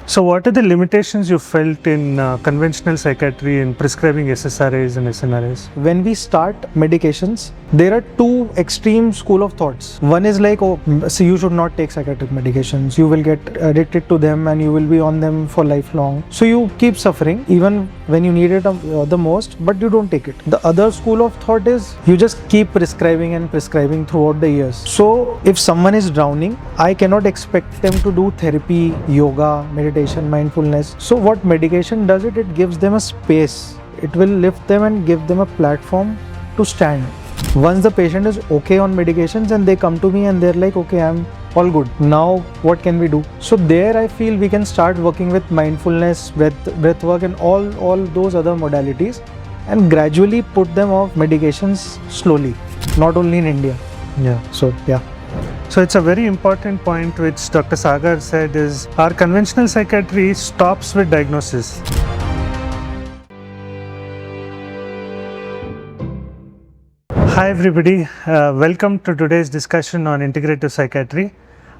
So what are the limitations you felt in conventional psychiatry in prescribing SSRIs and SNRIs? When we start medications, there are two extreme school of thoughts. One is like, oh, so you should not take psychiatric medications. You will get addicted to them and you will be on them for lifelong. So you keep suffering even when you need it the most, but you don't take it. The other school of thought is you just keep prescribing and prescribing throughout the years. So if someone is drowning, I cannot expect them to do therapy, yoga, meditation, mindfulness. So what medication does it gives them a space. It will lift them and give them a platform to stand. Once the patient is okay on medications and they come to me and they're like, okay, I'm all good. Now what can we do? So there I feel we can start working with mindfulness, breathwork and all those other modalities and gradually put them off medications slowly, not only in India. So it's a very important point which Dr. Sagar said is our conventional psychiatry stops with diagnosis. Hi everybody, welcome to today's discussion on integrative psychiatry.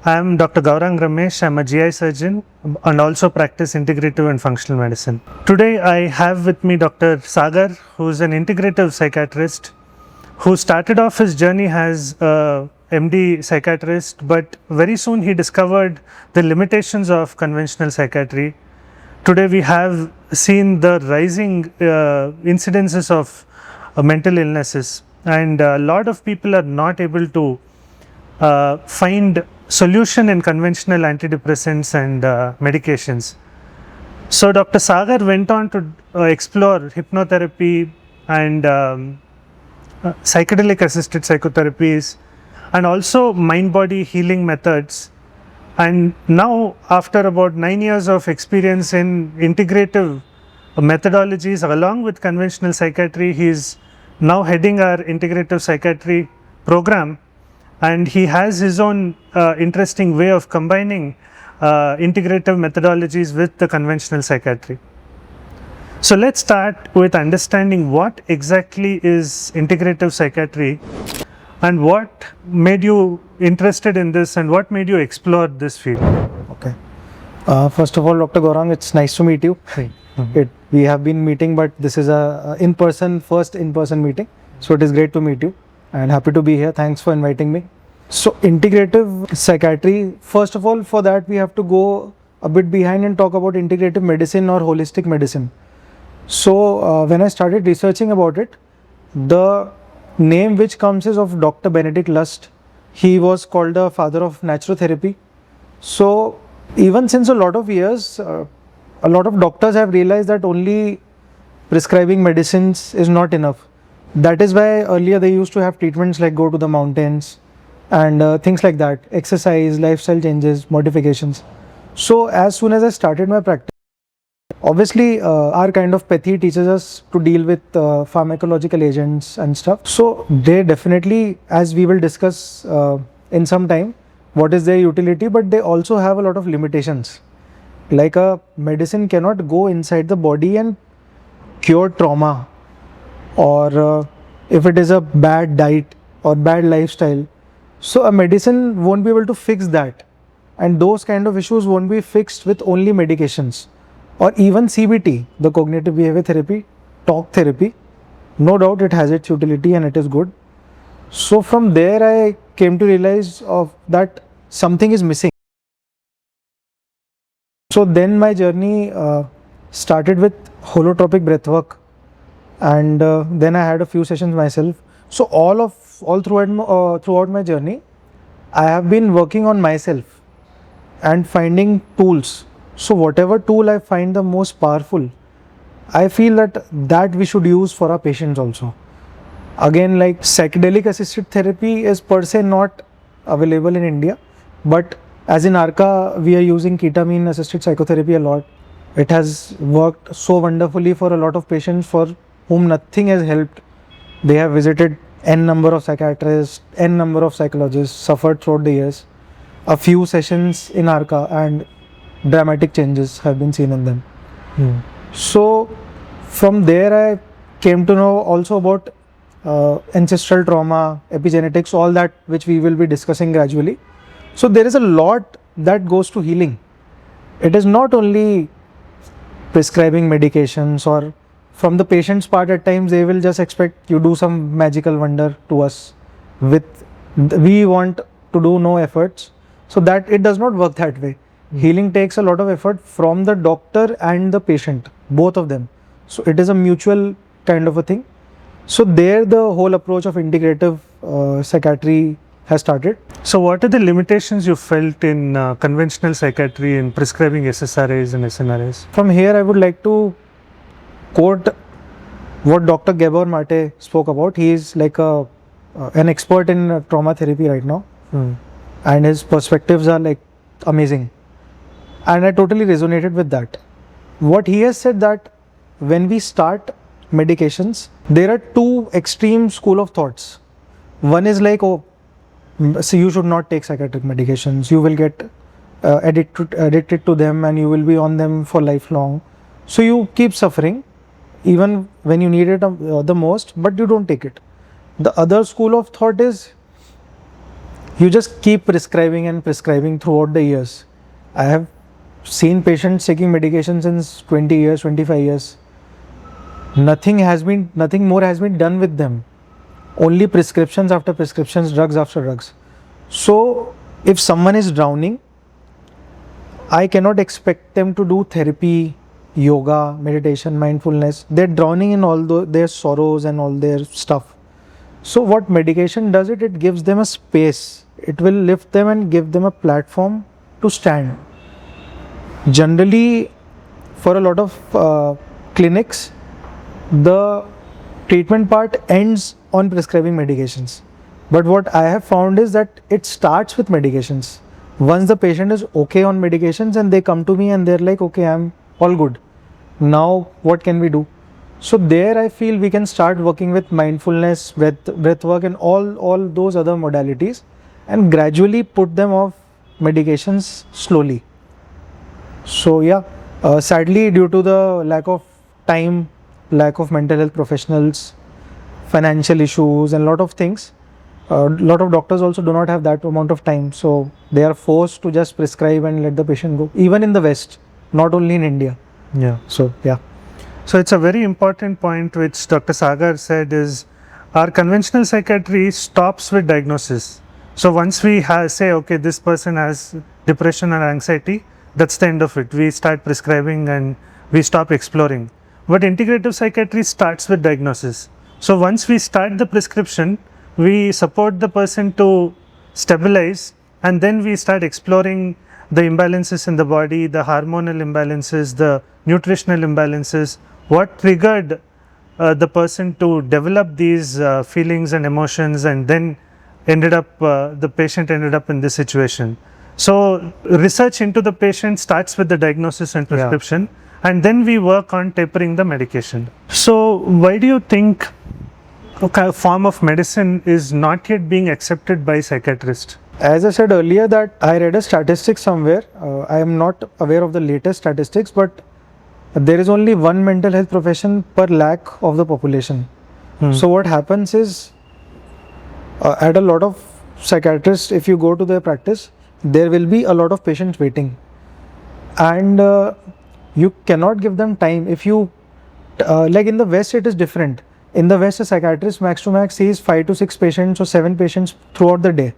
I am Dr. Gaurang Ramesh. I am a GI surgeon and also practice integrative and functional medicine. Today I have with me Dr. Sagar, who is an integrative psychiatrist who started off his journey as a MD psychiatrist, but very soon he discovered the limitations of conventional psychiatry. Today we have seen the rising incidences of mental illnesses, and a lot of people are not able to find solution in conventional antidepressants and medications. So Dr. Sagar went on to explore hypnotherapy and psychedelic assisted psychotherapies and also mind-body healing methods. And now after about 9 years of experience in integrative methodologies along with conventional psychiatry, he is now heading our integrative psychiatry program, and he has his own interesting way of combining integrative methodologies with the conventional psychiatry. So let's start with understanding what exactly is integrative psychiatry and what made you interested in this and what made you explore this field. Okay. First of all, Dr. Gaurang, it's nice to meet you. We have been meeting, but this is a first in-person meeting. So it is great to meet you and happy to be here. Thanks for inviting me. So integrative psychiatry, first of all, for that we have to go a bit behind and talk about integrative medicine or holistic medicine. So when I started researching about it, the name which comes is of Dr. Benedict Lust. He was called the father of naturotherapy. So even since a lot of years, a lot of doctors have realized that only prescribing medicines is not enough. That is why earlier they used to have treatments like go to the mountains and things like that, exercise, lifestyle changes, modifications. So as soon as I started my practice, obviously our kind of pathy teaches us to deal with pharmacological agents and stuff. So they definitely, as we will discuss in some time, what is their utility, but they also have a lot of limitations. Like a medicine cannot go inside the body and cure trauma, or if it is a bad diet or bad lifestyle. So a medicine won't be able to fix that, and those kind of issues won't be fixed with only medications. Or even CBT, the cognitive behavior therapy, talk therapy, no doubt it has its utility and it is good. So from there I came to realize that something is missing. So then my journey started with holotropic breathwork, and then I had a few sessions myself. So all throughout my journey, I have been working on myself and finding tools. So whatever tool I find the most powerful, I feel that we should use for our patients also. Again, like psychedelic assisted therapy is per se not available in India, but as in Arka, we are using ketamine assisted psychotherapy a lot. It has worked so wonderfully for a lot of patients for whom nothing has helped. They have visited n number of psychiatrists, n number of psychologists, suffered throughout the years. A few sessions in Arka and dramatic changes have been seen in them. So from there I came to know also about ancestral trauma, epigenetics, all that which we will be discussing gradually. So there is a lot that goes to healing, it is not only prescribing medications, or from the patient's part at times they will just expect you do some magical wonder to us with, we want to do no efforts, so that it does not work that way. Healing takes a lot of effort from the doctor and the patient, both of them. So it is a mutual kind of a thing. So there the whole approach of integrative psychiatry has started. So what are the limitations you felt in conventional psychiatry in prescribing SSRIs and SNRIs? From here I would like to quote what Dr. Gabor Mate spoke about. He is like an expert in trauma therapy right now, and his perspectives are like amazing, and I totally resonated with that. What he has said, that when we start medications, there are two extreme school of thoughts. One is like, oh, so you should not take psychiatric medications, you will get addicted to them and you will be on them for lifelong, so you keep suffering even when you need it the most, but you don't take it. The other school of thought is you just keep prescribing and prescribing throughout the years. I have seen patients taking medication since 20 years, 25 years. Nothing more has been done with them. Only prescriptions after prescriptions, drugs after drugs. So if someone is drowning, I cannot expect them to do therapy, yoga, meditation, mindfulness. They're drowning in all their sorrows and all their stuff. So what medication does, it gives them a space. It will lift them and give them a platform to stand. Generally, for a lot of clinics, the treatment part ends on prescribing medications. But what I have found is that it starts with medications. Once the patient is okay on medications and they come to me and they're like, okay, I'm all good. Now what can we do? So there I feel we can start working with mindfulness, breathwork and all those other modalities, and gradually put them off medications slowly. So yeah, sadly due to the lack of time, lack of mental health professionals, financial issues and lot of things, a lot of doctors also do not have that amount of time, so they are forced to just prescribe and let the patient go, even in the West, not only in India. Yeah. So yeah. So it's a very important point which Dr. Sagar said, is our conventional psychiatry stops with diagnosis. So once we say, okay, this person has depression or anxiety, that's the end of it. We start prescribing and we stop exploring. But integrative psychiatry starts with diagnosis. So once we start the prescription, we support the person to stabilize, and then we start exploring the imbalances in the body, the hormonal imbalances, the nutritional imbalances, what triggered the person to develop these feelings and emotions, and then the patient ended up in this situation. So research into the patient starts with the diagnosis and prescription, and then we work on tapering the medication. So why do you think a form of medicine is not yet being accepted by psychiatrists? As I said earlier, that I read a statistic somewhere, I am not aware of the latest statistics, but there is only one mental health profession per lakh of the population. So what happens is, at a lot of psychiatrists, if you go to their practice, there will be a lot of patients waiting, and you cannot give them time. If you like in the West, it is different. In the West, a psychiatrist max to max sees 5 to 6 patients or 7 patients throughout the day.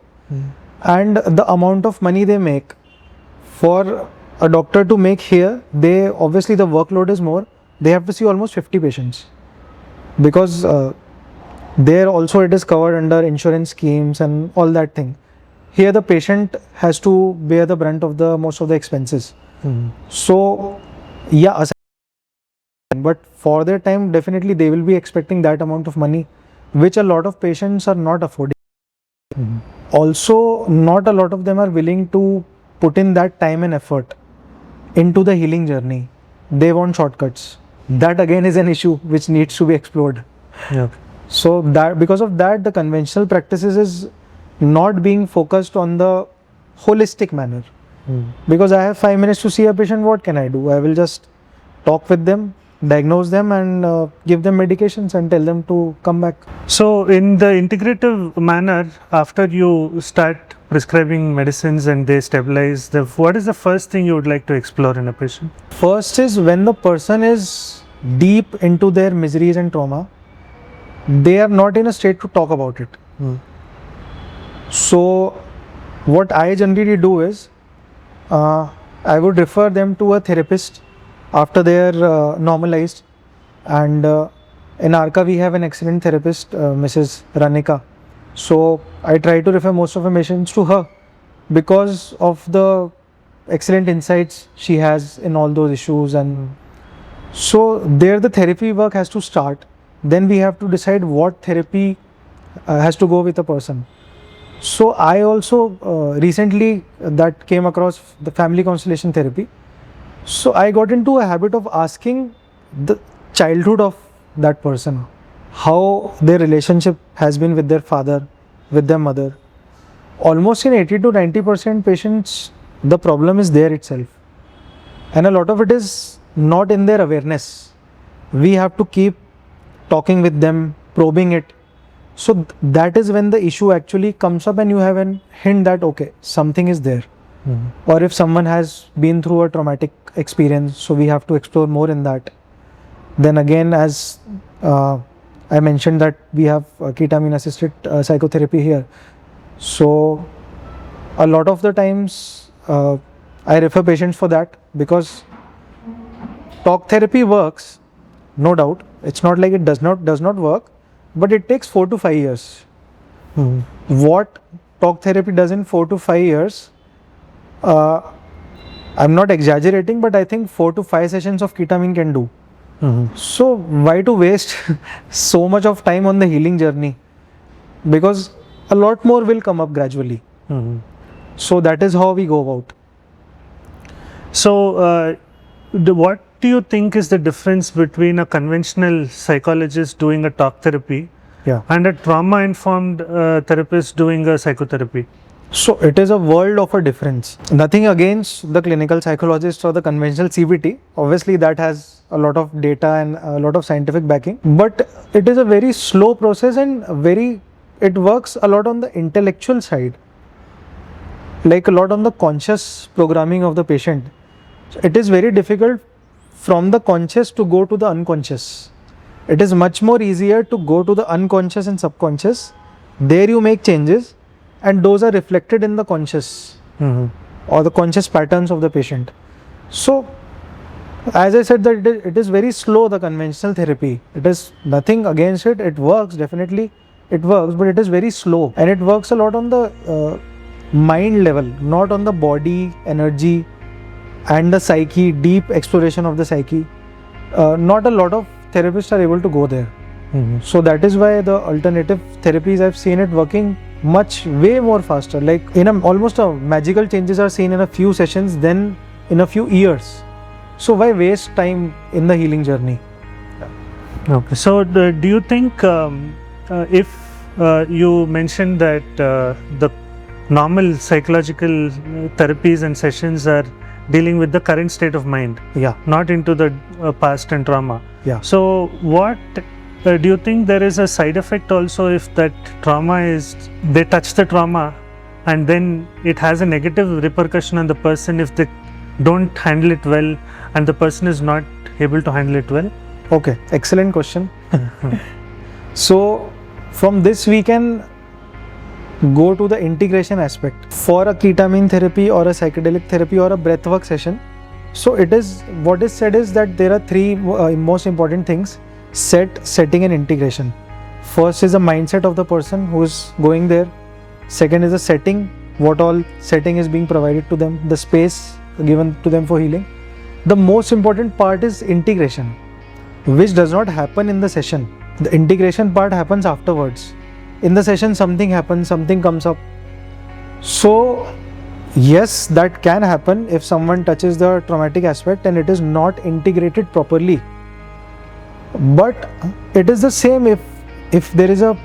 And the amount of money they make, for a doctor to make here, they obviously, the workload is more. They have to see almost 50 patients, because there also it is covered under insurance schemes and all that thing. Here the patient has to bear the brunt of the most of the expenses. So yeah, but for their time, definitely they will be expecting that amount of money, which a lot of patients are not affording. Also, not a lot of them are willing to put in that time and effort into the healing journey. They want shortcuts. That again is an issue which needs to be explored. So that, because of that, the conventional practices is not being focused on the holistic manner. Because I have 5 minutes to see a patient, what can I do? I will just talk with them, diagnose them and give them medications and tell them to come back. So in the integrative manner, after you start prescribing medicines and they stabilize, what is the first thing you would like to explore in a patient? First is when the person is deep into their miseries and trauma, they are not in a state to talk about it. So what I generally do is I would refer them to a therapist after they are normalized, and in Arka we have an excellent therapist, Mrs. Ranika. So I try to refer most of my patients to her because of the excellent insights she has in all those issues, and so there the therapy work has to start. Then we have to decide what therapy has to go with a person. So I also recently that came across the family constellation therapy. So I got into a habit of asking the childhood of that person, how their relationship has been with their father, with their mother. Almost in 80 to 90% patients, the problem is there itself. And a lot of it is not in their awareness. We have to keep talking with them, probing it. So that is when the issue actually comes up and you have a hint that okay, something is there. Or if someone has been through a traumatic experience, so we have to explore more in that. Then again, as I mentioned that we have ketamine assisted psychotherapy here. So a lot of the times I refer patients for that because talk therapy works, no doubt. It's not like it does not work, but it takes 4 to 5 years. What talk therapy does in 4 to 5 years, I'm not exaggerating, but I think 4 to 5 sessions of ketamine can do. So why to waste so much of time on the healing journey? Because a lot more will come up gradually. So that is how we go about. So what do you think is the difference between a conventional psychologist doing a talk therapy and a trauma-informed therapist doing a psychotherapy? So it is a world of a difference. Nothing against the clinical psychologist or the conventional CBT. Obviously that has a lot of data and a lot of scientific backing. But it is a very slow process and it works a lot on the intellectual side. Like a lot on the conscious programming of the patient. It is very difficult from the conscious to go to the unconscious. It is much more easier to go to the unconscious and subconscious. There you make changes and those are reflected in the conscious or the conscious patterns of the patient. So as I said that it is very slow, the conventional therapy. It is nothing against it. It works, definitely it works, but it is very slow and it works a lot on the mind level, not on the body, energy and the psyche, deep exploration of the psyche. Not a lot of therapists are able to go there. So that is why the alternative therapies, I've seen it working way more faster. Like almost magical changes are seen in a few sessions than in a few years. So why waste time in the healing journey? Okay. So do you think if you mentioned that the normal psychological therapies and sessions are dealing with the current state of mind, not into the past and trauma. So what do you think there is a side effect also if that trauma they touch the trauma and then it has a negative repercussion on the person if they don't handle it well and the person is not able to handle it well? Okay, excellent question. So from this we can go to the integration aspect. For a ketamine therapy or a psychedelic therapy or a breathwork session, so what is said is that there are 3 most important things: setting and integration. First is the mindset of the person who is going there. Second is the setting, what all setting is being provided to them, the space given to them for healing. The most important part is integration, which does not happen in the session. The integration part happens afterwards. In the session something happens, something comes up. So yes, that can happen if someone touches the traumatic aspect and it is not integrated properly. But it is the same if there is a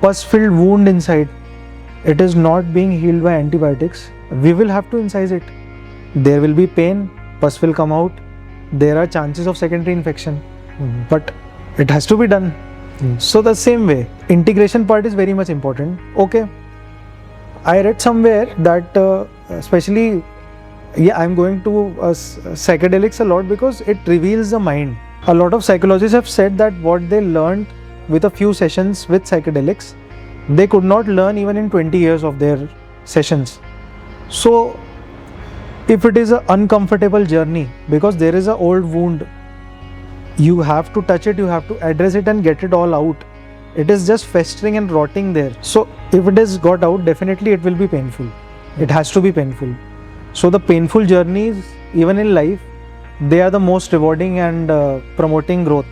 pus-filled wound inside, it is not being healed by antibiotics, we will have to incise it. There will be pain, pus will come out, there are chances of secondary infection, but it has to be done. So the same way, integration part is very much important. Okay, I read somewhere that especially, I'm going to psychedelics a lot because it reveals the mind. A lot of psychologists have said that what they learned with a few sessions with psychedelics, they could not learn even in 20 years of their sessions. So if it is an uncomfortable journey, because there is an old wound, you have to touch it, you have to address it and get it all out. It is just festering and rotting there. So if it is got out, definitely it will be painful. It has to be painful. So the painful journeys, even in life, they are the most rewarding and promoting growth.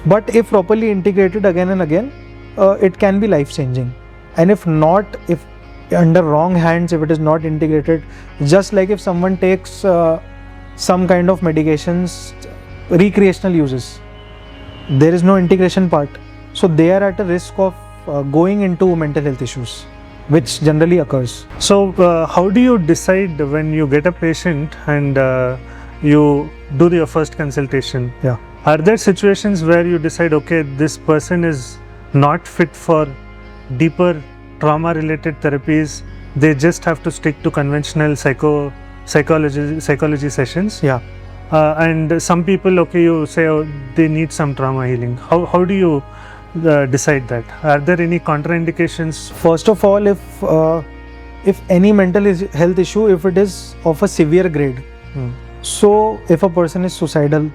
But if properly integrated again and again, it can be life changing. And if not, if under wrong hands, if it is not integrated, just like if someone takes some kind of medications, recreational uses, there is no integration part. So they are at a risk of going into mental health issues, which generally occurs. So how do you decide when you get a patient and you do your first consultation? Yeah. Are there situations where you decide, okay, this person is not fit for deeper trauma related therapies, they just have to stick to conventional psychology sessions? Yeah. And some people, okay, you say, oh, they need some trauma healing. How do you decide that? Are there any contraindications? First of all, if any mental health issue, if it is of a severe grade, so if a person is suicidal,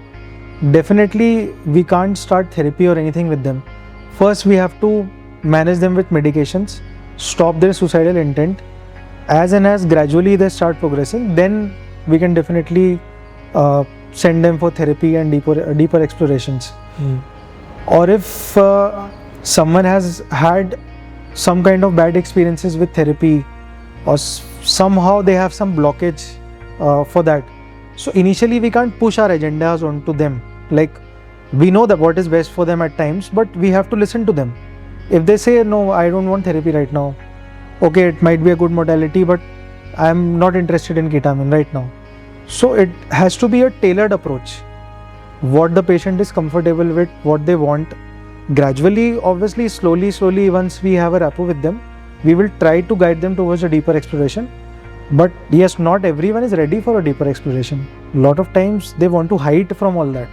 definitely we can't start therapy or anything with them. First, we have to manage them with medications, stop their suicidal intent. As and as gradually they start progressing, then we can definitely send them for therapy and deeper explorations. Or if someone has had some kind of bad experiences with therapy, or somehow they have some blockage for that, so initially we can't push our agendas onto them. Like, we know that what is best for them at times, but we have to listen to them. If they say, no, I don't want therapy right now, okay, it might be a good modality, but I'm not interested in ketamine right now. So it has to be a tailored approach. What the patient is comfortable with, what they want. Gradually, obviously, slowly, once we have a rapport with them, we will try to guide them towards a deeper exploration. But yes, not everyone is ready for a deeper exploration. A lot of times they want to hide from all that.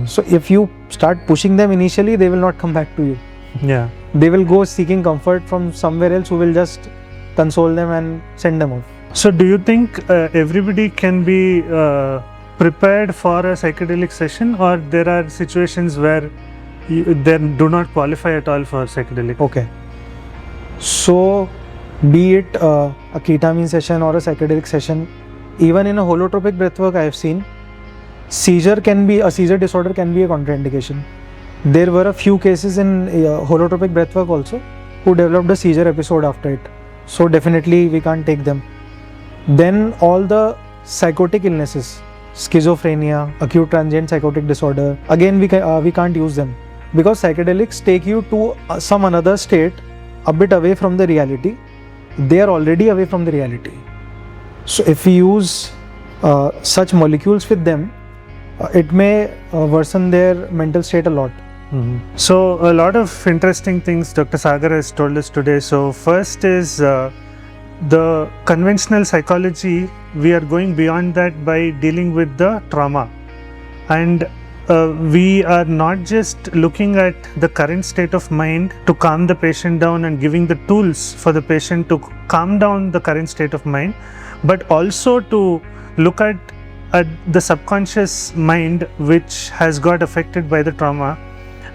So if you start pushing them initially, they will not come back to you. Yeah. They will go seeking comfort from somewhere else who will just console them and send them off. So do you think everybody can be prepared for a psychedelic session, or there are situations where they do not qualify at all for psychedelic? Okay. So be it a ketamine session or a psychedelic session, even in a holotropic breathwork I have seen, seizure disorder can be a contraindication. There were a few cases in holotropic breathwork also who developed a seizure episode after it. So definitely we can't take them. Then all the psychotic illnesses, schizophrenia, acute transient psychotic disorder, again we can't use them, because psychedelics take you to some another state a bit away from the reality. They are already away from the reality. So if we use such molecules with them, it may worsen their mental state a lot. So a lot of interesting things Dr. Sagar has told us today. So first is the conventional psychology, we are going beyond that by dealing with the trauma, and we are not just looking at the current state of mind to calm the patient down and giving the tools for the patient to calm down the current state of mind, but also to look at the subconscious mind which has got affected by the trauma.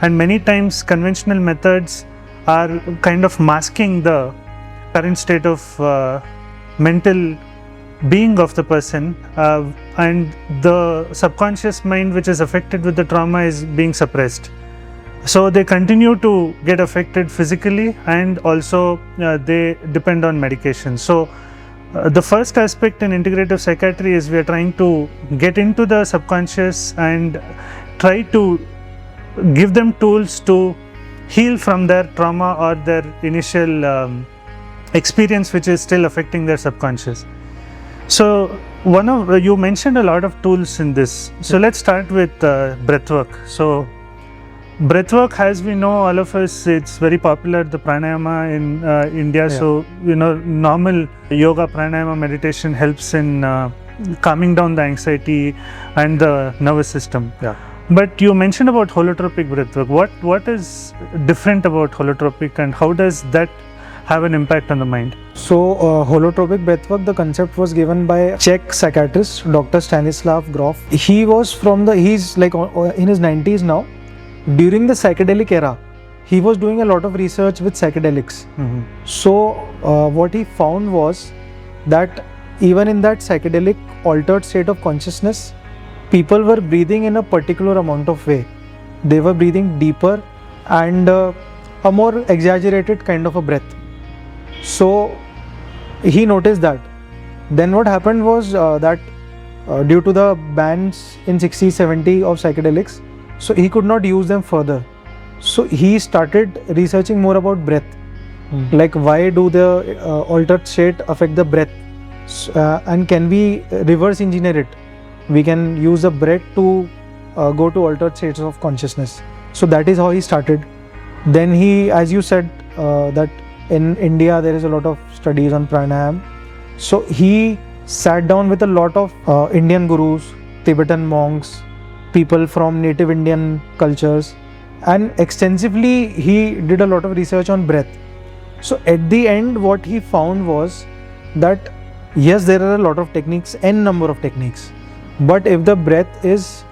And many times conventional methods are kind of masking the current state of mental being of the person, and the subconscious mind which is affected with the trauma is being suppressed. So they continue to get affected physically, and also they depend on medication. So the first aspect in integrative psychiatry is we are trying to get into the subconscious and try to give them tools to heal from their trauma or their initial experience which is still affecting their subconscious. So you mentioned a lot of tools in this. So let's start with breathwork. So Breathwork, as we know, all of us, it's very popular, the pranayama in India. Yeah. So, normal yoga, pranayama, meditation helps in calming down the anxiety and the nervous system. Yeah. But you mentioned about holotropic breathwork. What is different about holotropic, and how does that have an impact on the mind? So, holotropic breathwork, the concept was given by Czech psychiatrist Dr. Stanislav Grof. He's like in his 90s now. During the psychedelic era, he was doing a lot of research with psychedelics. Mm-hmm. So, what he found was that even in that psychedelic altered state of consciousness, people were breathing in a particular amount of way. They were breathing deeper and a more exaggerated kind of a breath. So he noticed that. Then what happened was that due to the bans in 60s, 70s of psychedelics, so he could not use them further. So he started researching more about breath. Like, why do the altered state affect the breath, and can we reverse engineer it? We can use the breath to go to altered states of consciousness. So that is how he started. Then he, as you said, that in India there is a lot of studies on pranayam. So he sat down with a lot of Indian gurus, Tibetan monks, people from native Indian cultures, and extensively he did a lot of research on breath. So at the end, what he found was that yes, there are a lot of techniques, n number of techniques, but if the breath is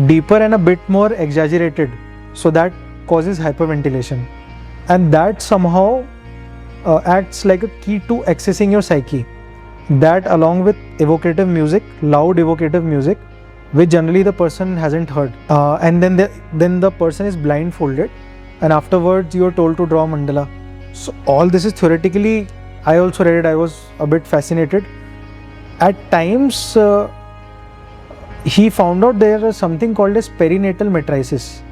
deeper and a bit more exaggerated, so that causes hyperventilation, and that somehow acts like a key to accessing your psyche. That, along with evocative music, loud evocative music, which generally the person hasn't heard, and then the person is blindfolded, and afterwards you are told to draw a mandala. So all this is theoretically, I also read it, I was a bit fascinated. At times he found out there is something called as perinatal matrices.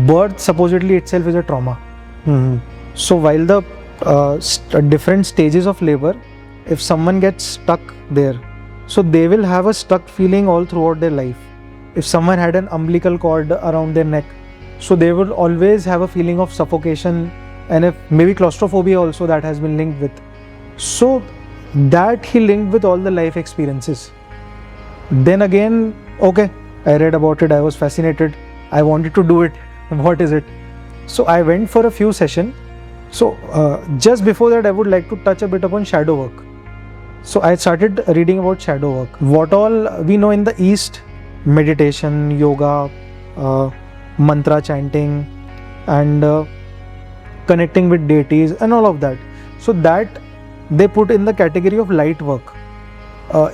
Birth supposedly itself is a trauma. So while the different stages of labor, if someone gets stuck there, so they will have a stuck feeling all throughout their life. If someone had an umbilical cord around their neck, so they will always have a feeling of suffocation, and if maybe claustrophobia also, that has been linked with. So that he linked with all the life experiences. Then again, okay, I read about it, I was fascinated, I wanted to do it. What is it? So I went for a few sessions. So just before that, I would like to touch a bit upon shadow work. So I started reading about shadow work. What all we know in the East, meditation, yoga, mantra chanting, and connecting with deities and all of that. So that they put in the category of light work.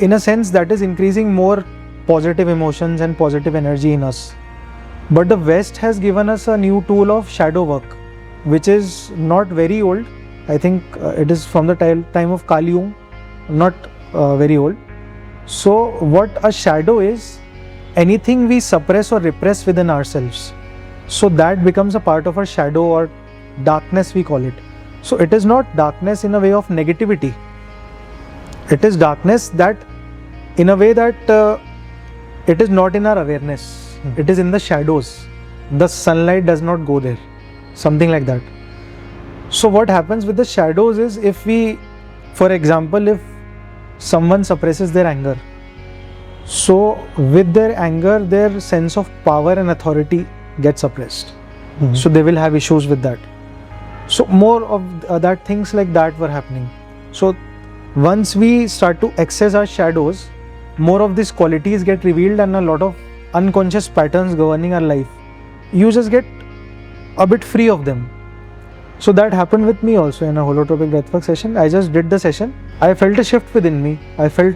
In a sense, that is increasing more positive emotions and positive energy in us. But the West has given us a new tool of shadow work, which is not very old. I think it is from the time of Kali Yuga, not very old. So what a shadow is, anything we suppress or repress within ourselves, so that becomes a part of our shadow, or darkness we call it. So it is not darkness in a way of negativity. It is darkness that in a way that it is not in our awareness. It is in the shadows. The sunlight does not go there. Something like that. So what happens with the shadows is, if we, for example, if someone suppresses their anger, so with their anger, their sense of power and authority gets suppressed. So they will have issues with that. So more of that, things like that were happening. So once we start to access our shadows, more of these qualities get revealed, and a lot of unconscious patterns governing our life, you just get a bit free of them. So that happened with me also in a holotropic breathwork session. I just did the session. I felt a shift within me. I felt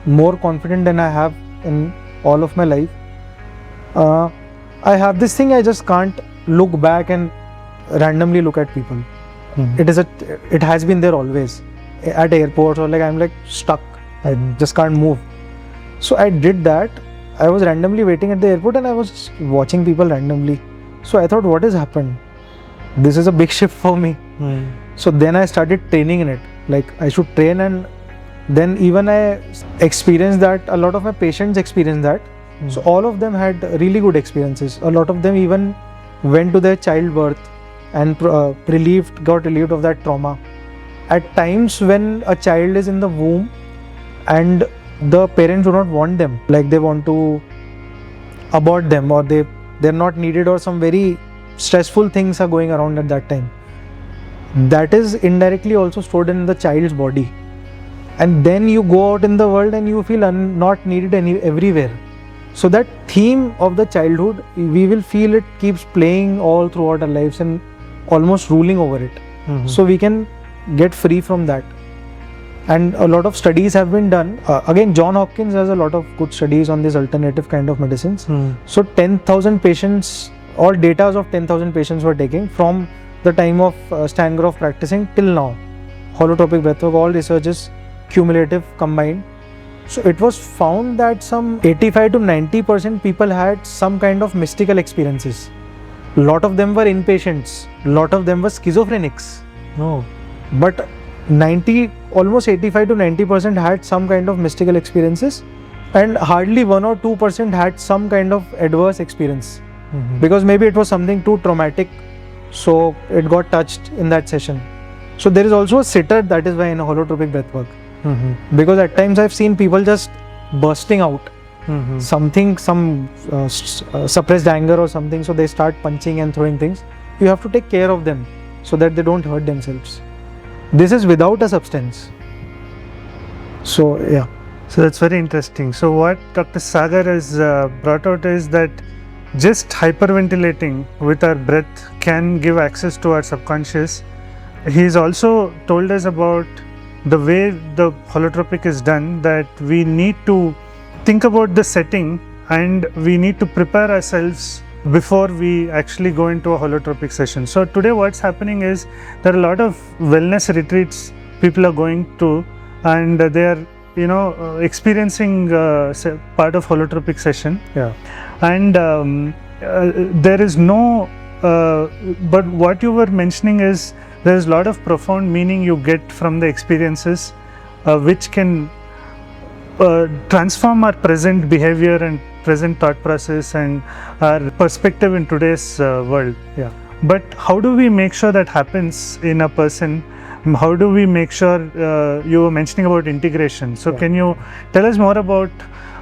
more confident than I have in all of my life. I have this thing, I just can't look back and randomly look at people. It has been there always. At airports, or like I'm like stuck. I just can't move. So I did that. I was randomly waiting at the airport and I was just watching people randomly. So I thought, what has happened? This is a big shift for me. So then I started training in it. Like, I should train, and then even I experienced that. A lot of my patients experienced that. So all of them had really good experiences. A lot of them even went to their childbirth and got relieved of that trauma. At times when a child is in the womb and the parents do not want them, like they want to abort them, or they're not needed, or some very stressful things are going around at that time, that is indirectly also stored in the child's body. And then you go out in the world and you feel not needed everywhere. So that theme of the childhood, we will feel it keeps playing all throughout our lives and almost ruling over it. So we can get free from that. And a lot of studies have been done. Again, John Hopkins has a lot of good studies on these alternative kind of medicines. So 10,000 patients, all data of 10,000 patients were taken from the time of Stan Grof practicing till now. Holotropic breathwork, all researches cumulative combined. So it was found that some 85 to 90% people had some kind of mystical experiences. A lot of them were inpatients, a lot of them were schizophrenics. No. But almost 85 to 90% had some kind of mystical experiences, and hardly 1 or 2% had some kind of adverse experience. Because maybe it was something too traumatic, so it got touched in that session. So there is also a sitter, that is why in a holotropic breathwork. Because at times I've seen people just bursting out, something, some suppressed anger or something, so they start punching and throwing things. You have to take care of them so that they don't hurt themselves. This is without a substance. So yeah. So that's very interesting. So what Dr. Sagar has brought out is that just hyperventilating with our breath can give access to our subconscious. He's also told us about the way the holotropic is done, that we need to think about the setting and we need to prepare ourselves before we actually go into a holotropic session. So today what's happening is there are a lot of wellness retreats people are going to, and they are experiencing part of holotropic session. Yeah. And there is no but what you were mentioning is there is a lot of profound meaning you get from the experiences, which can transform our present behavior and present thought process and our perspective in today's world. Yeah. But how do we make sure that happens in a person? How do we make sure, you were mentioning about integration. So can you tell us more about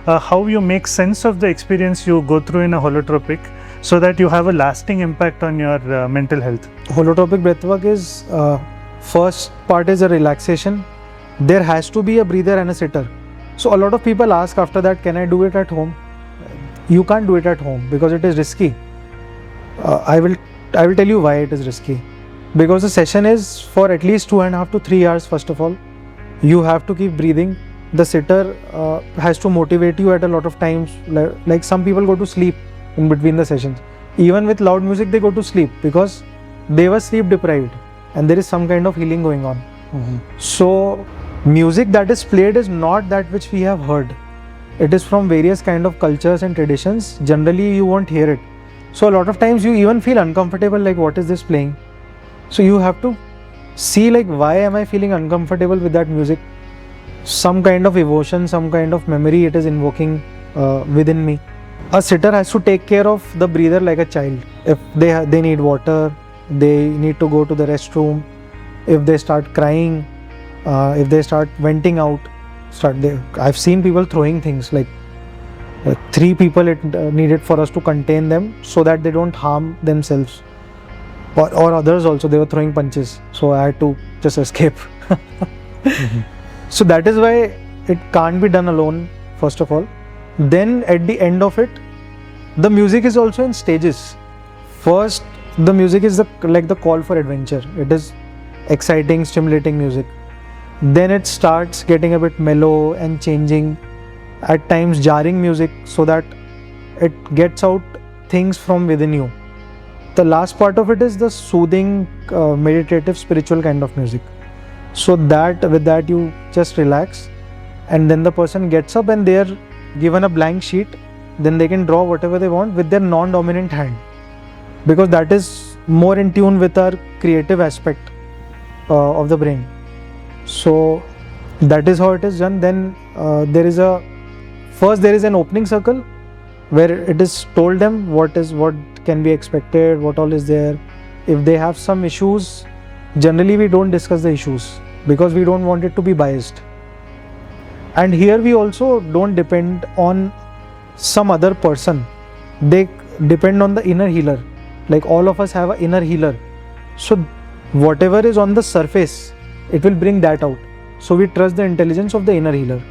how you make sense of the experience you go through in a holotropic so that you have a lasting impact on your mental health? Holotropic breathwork is, first part is a relaxation. There has to be a breather and a sitter. So a lot of people ask after that, can I do it at home? You can't do it at home because it is risky. I will tell you why it is risky. Because the session is for at least 2.5 to 3 hours. First of all, you have to keep breathing. The sitter has to motivate you at a lot of times. Like some people go to sleep in between the sessions. Even with loud music, they go to sleep because they were sleep deprived, and there is some kind of healing going on. So music that is played is not that which we have heard. It is from various kind of cultures and traditions. Generally, you won't hear it. So a lot of times you even feel uncomfortable, like what is this playing? So you have to see, like, why am I feeling uncomfortable with that music? Some kind of emotion, some kind of memory it is invoking within me. A sitter has to take care of the breather like a child. If they need water, they need to go to the restroom. If they start crying, if they start venting out, I've seen people throwing things, like 3 people it needed for us to contain them so that they don't harm themselves. Or others also, they were throwing punches, so I had to just escape. So that is why it can't be done alone, first of all. Then at the end of it, the music is also in stages. First, the music is like the call for adventure. It is exciting, stimulating music. Then it starts getting a bit mellow and changing, at times jarring music, so that it gets out things from within you. The last part of it is the soothing, meditative, spiritual kind of music. So that with that you just relax, and then the person gets up and they are given a blank sheet. Then they can draw whatever they want with their non-dominant hand, because that is more in tune with our creative aspect of the brain. So that is how it is done. Then there is an opening circle, where it is told them what can be expected, what all is there. If they have some issues, generally we don't discuss the issues because we don't want it to be biased. And here we also don't depend on some other person. They depend on the inner healer. Like all of us have an inner healer. So whatever is on the surface, it will bring that out. So we trust the intelligence of the inner healer.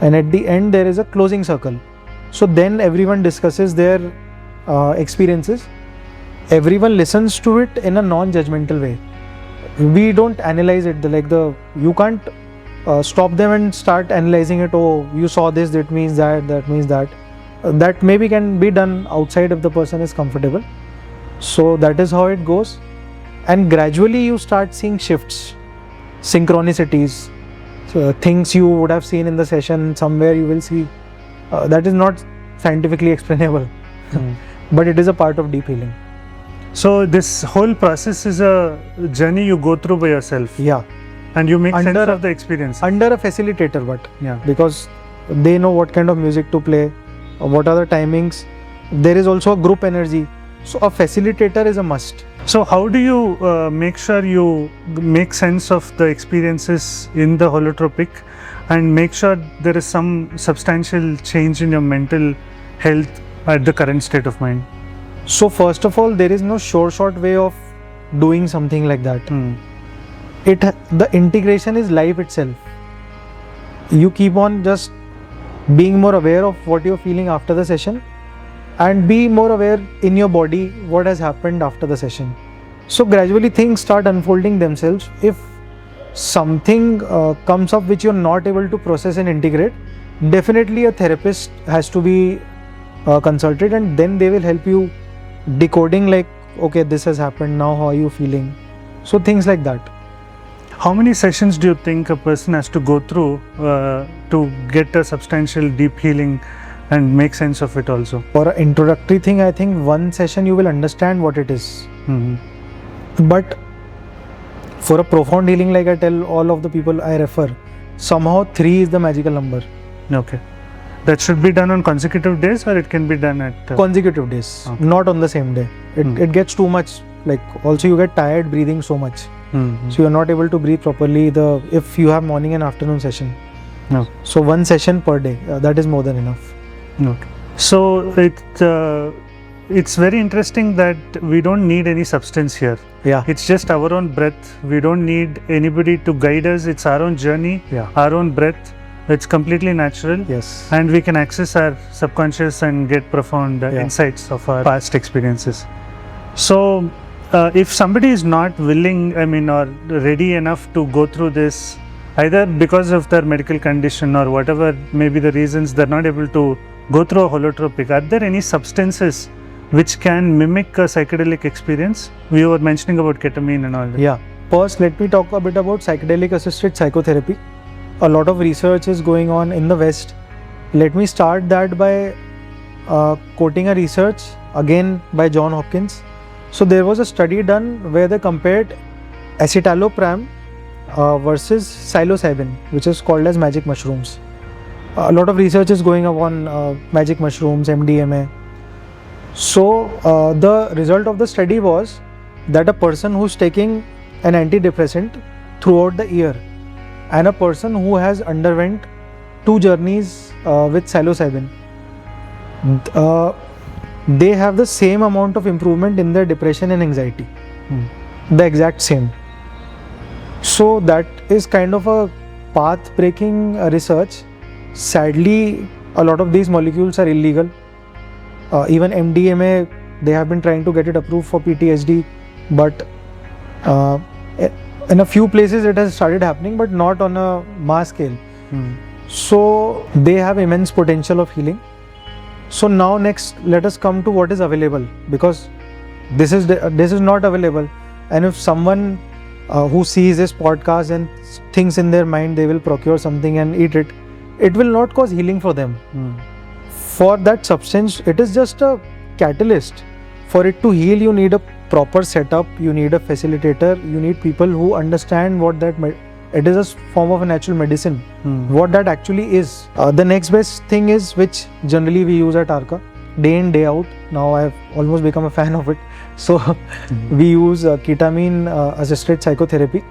And at the end, there is a closing circle. So then everyone discusses their experiences. Everyone listens to it in a non-judgmental way. We don't analyze it. You can't stop them and start analyzing it. Oh, you saw this, that means that, that means that. That maybe can be done outside if the person is comfortable. So that is how it goes. And gradually you start seeing shifts, synchronicities, things you would have seen in the session, somewhere you will see. That is not scientifically explainable, but it is a part of deep healing. So this whole process is a journey you go through by yourself. Yeah. And you make sense of the experience. Under a facilitator, but yeah, because they know what kind of music to play, what are the timings. There is also a group energy. So a facilitator is a must. So how do you make sure you make sense of the experiences in the holotropic and make sure there is some substantial change in your mental health at the current state of mind? So first of all, there is no short way of doing something like that. The integration is life itself. You keep on just being more aware of what you're feeling after the session and be more aware in your body what has happened after the session. So gradually things start unfolding themselves. If something comes up which you're not able to process and integrate, definitely a therapist has to be consulted, and then they will help you decoding, like, okay, this has happened, now how are you feeling? So things like that. How many sessions do you think a person has to go through to get a substantial deep healing and make sense of it also? For an introductory thing, I think one session you will understand what it is. But for a profound healing, like I tell all of the people I refer, somehow 3 is the magical number. Okay. That should be done on consecutive days, or it can be done at... consecutive days, okay, not on the same day. It gets too much, like also you get tired breathing so much. So you're not able to breathe properly if you have morning and afternoon session. No. So one session per day, that is more than enough. Okay. So it's very interesting that we don't need any substance here. Yeah. It's just our own breath. We don't need anybody to guide us. It's our own journey, our own breath. It's completely natural. Yes. And we can access our subconscious and get profound insights of our past experiences. So if somebody is not willing, or ready enough to go through this, either because of their medical condition or whatever may be the reasons they're not able to go through a holotropic, are there any substances which can mimic a psychedelic experience? We were mentioning about ketamine and all that. Yeah. First, let me talk a bit about psychedelic assisted psychotherapy. A lot of research is going on in the West. Let me start that by quoting a research again by John Hopkins. So there was a study done where they compared escitalopram versus psilocybin, which is called as magic mushrooms. A lot of research is going on magic mushrooms, MDMA. So the result of the study was that a person who's taking an antidepressant throughout the year and a person who has underwent 2 journeys with psilocybin, they have the same amount of improvement in their depression and anxiety. The exact same. So that is kind of a path-breaking research. Sadly, a lot of these molecules are illegal. Even MDMA, they have been trying to get it approved for PTSD, but in a few places it has started happening, but not on a mass scale. So they have immense potential of healing. So now next, let us come to what is available, because this is not available. And if someone who sees this podcast and thinks in their mind they will procure something and eat it, it will not cause healing for them. For that substance, it is just a catalyst. For it to heal, you need a proper setup, you need a facilitator, you need people who understand what that it is a form of a natural medicine, what that actually is. The next best thing is, which generally we use at Arka, day in day out. Now I've almost become a fan of it. So we use ketamine assisted psychotherapy.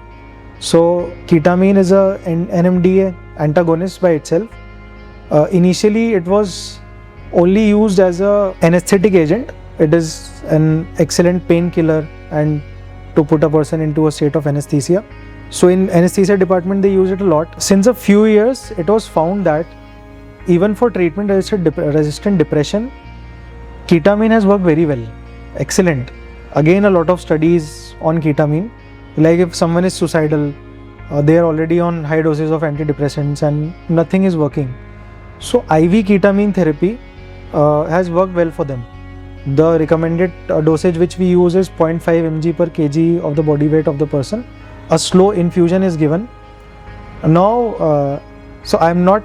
So ketamine is a NMDA antagonist by itself. Initially it was only used as a anesthetic agent. It is an excellent painkiller and to put a person into a state of anesthesia. So in anesthesia department they use it a lot. Since a few years it was found that even for treatment resistant depression, ketamine has worked very well. Excellent. Again, a lot of studies on ketamine. Like if someone is suicidal, they are already on high doses of antidepressants and nothing is working. So IV ketamine therapy has worked well for them. The recommended dosage which we use is 0.5 mg per kg of the body weight of the person. A slow infusion is given. Now, so I am not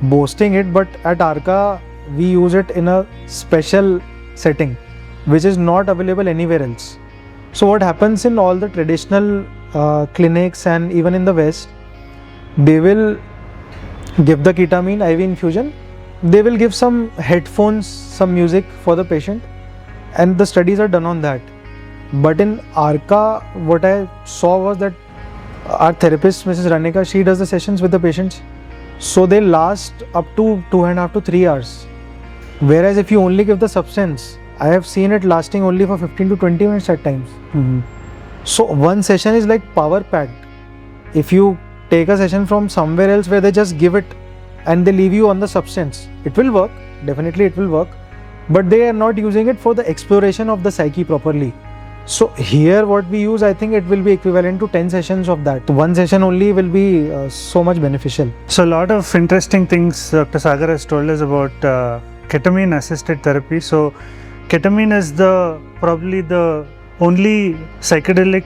boasting it, but at Arka we use it in a special setting which is not available anywhere else. So what happens in all the traditional clinics and even in the West, they will give the ketamine IV infusion, they will give some headphones, some music for the patient, and the studies are done on that. But in Arka, what I saw was that our therapist, Mrs. Ranika, she does the sessions with the patients. So they last up to 2.5 to 3 hours. Whereas if you only give the substance, I have seen it lasting only for 15 to 20 minutes at times. So one session is like power packed. If you take a session from somewhere else where they just give it and they leave you on the substance, it will work, definitely it will work, but they are not using it for the exploration of the psyche properly. So here what we use, I think it will be equivalent to 10 sessions of that. One session only will be so much beneficial. So a lot of interesting things Dr. Sagar has told us about ketamine assisted therapy. So ketamine is probably the only psychedelic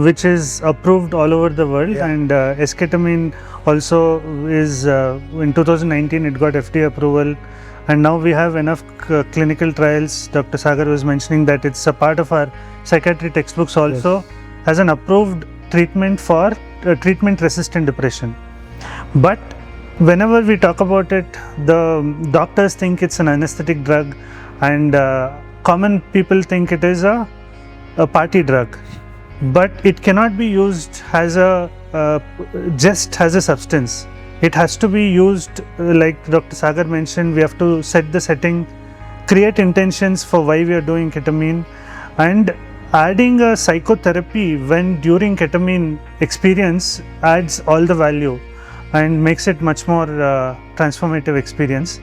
which is approved all over the world, and esketamine also is in 2019 it got FDA approval, and now we have enough clinical trials. Dr. Sagar was mentioning that it's a part of our psychiatry textbooks also as an approved treatment for treatment resistant depression. But whenever we talk about it, the doctors think it's an anesthetic drug, and common people think it is a party drug, but it cannot be used as just as a substance. It has to be used, like Dr. Sagar mentioned, we have to set the setting, create intentions for why we are doing ketamine, and adding a psychotherapy when during ketamine experience adds all the value and makes it much more transformative experience.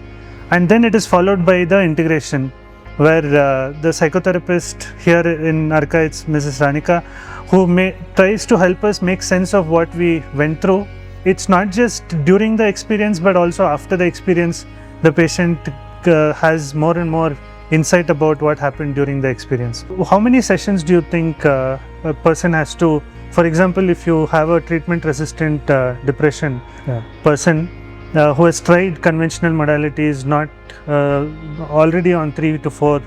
And then it is followed by the integration, where the psychotherapist here in Arka, it's Mrs. Ranika, who tries to help us make sense of what we went through. It's not just during the experience, but also after the experience, the patient has more and more insight about what happened during the experience. How many sessions do you think a person has to, for example, if you have a treatment resistant depression person who has tried conventional modalities, not already on 3 to 4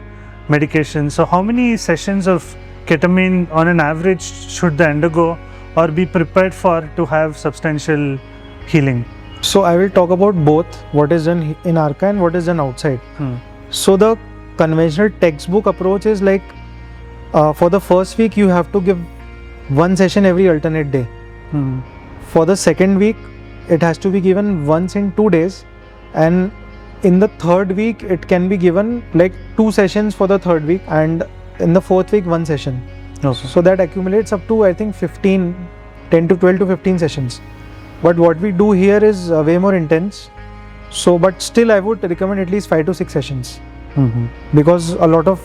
medications, so how many sessions of ketamine on an average should they undergo or be prepared for to have substantial healing? So I will talk about both, what is done in Arka and what is done outside. So the conventional textbook approach is like for the first week you have to give one session every alternate day. For the second week it has to be given once in 2 days, and in the third week it can be given like 2 sessions for the third week, and in the fourth week 1 session. So that accumulates up to I think 10 to 12 to 15 sessions. But what we do here is way more intense. So but still I would recommend at least 5 to 6 sessions. Because a lot of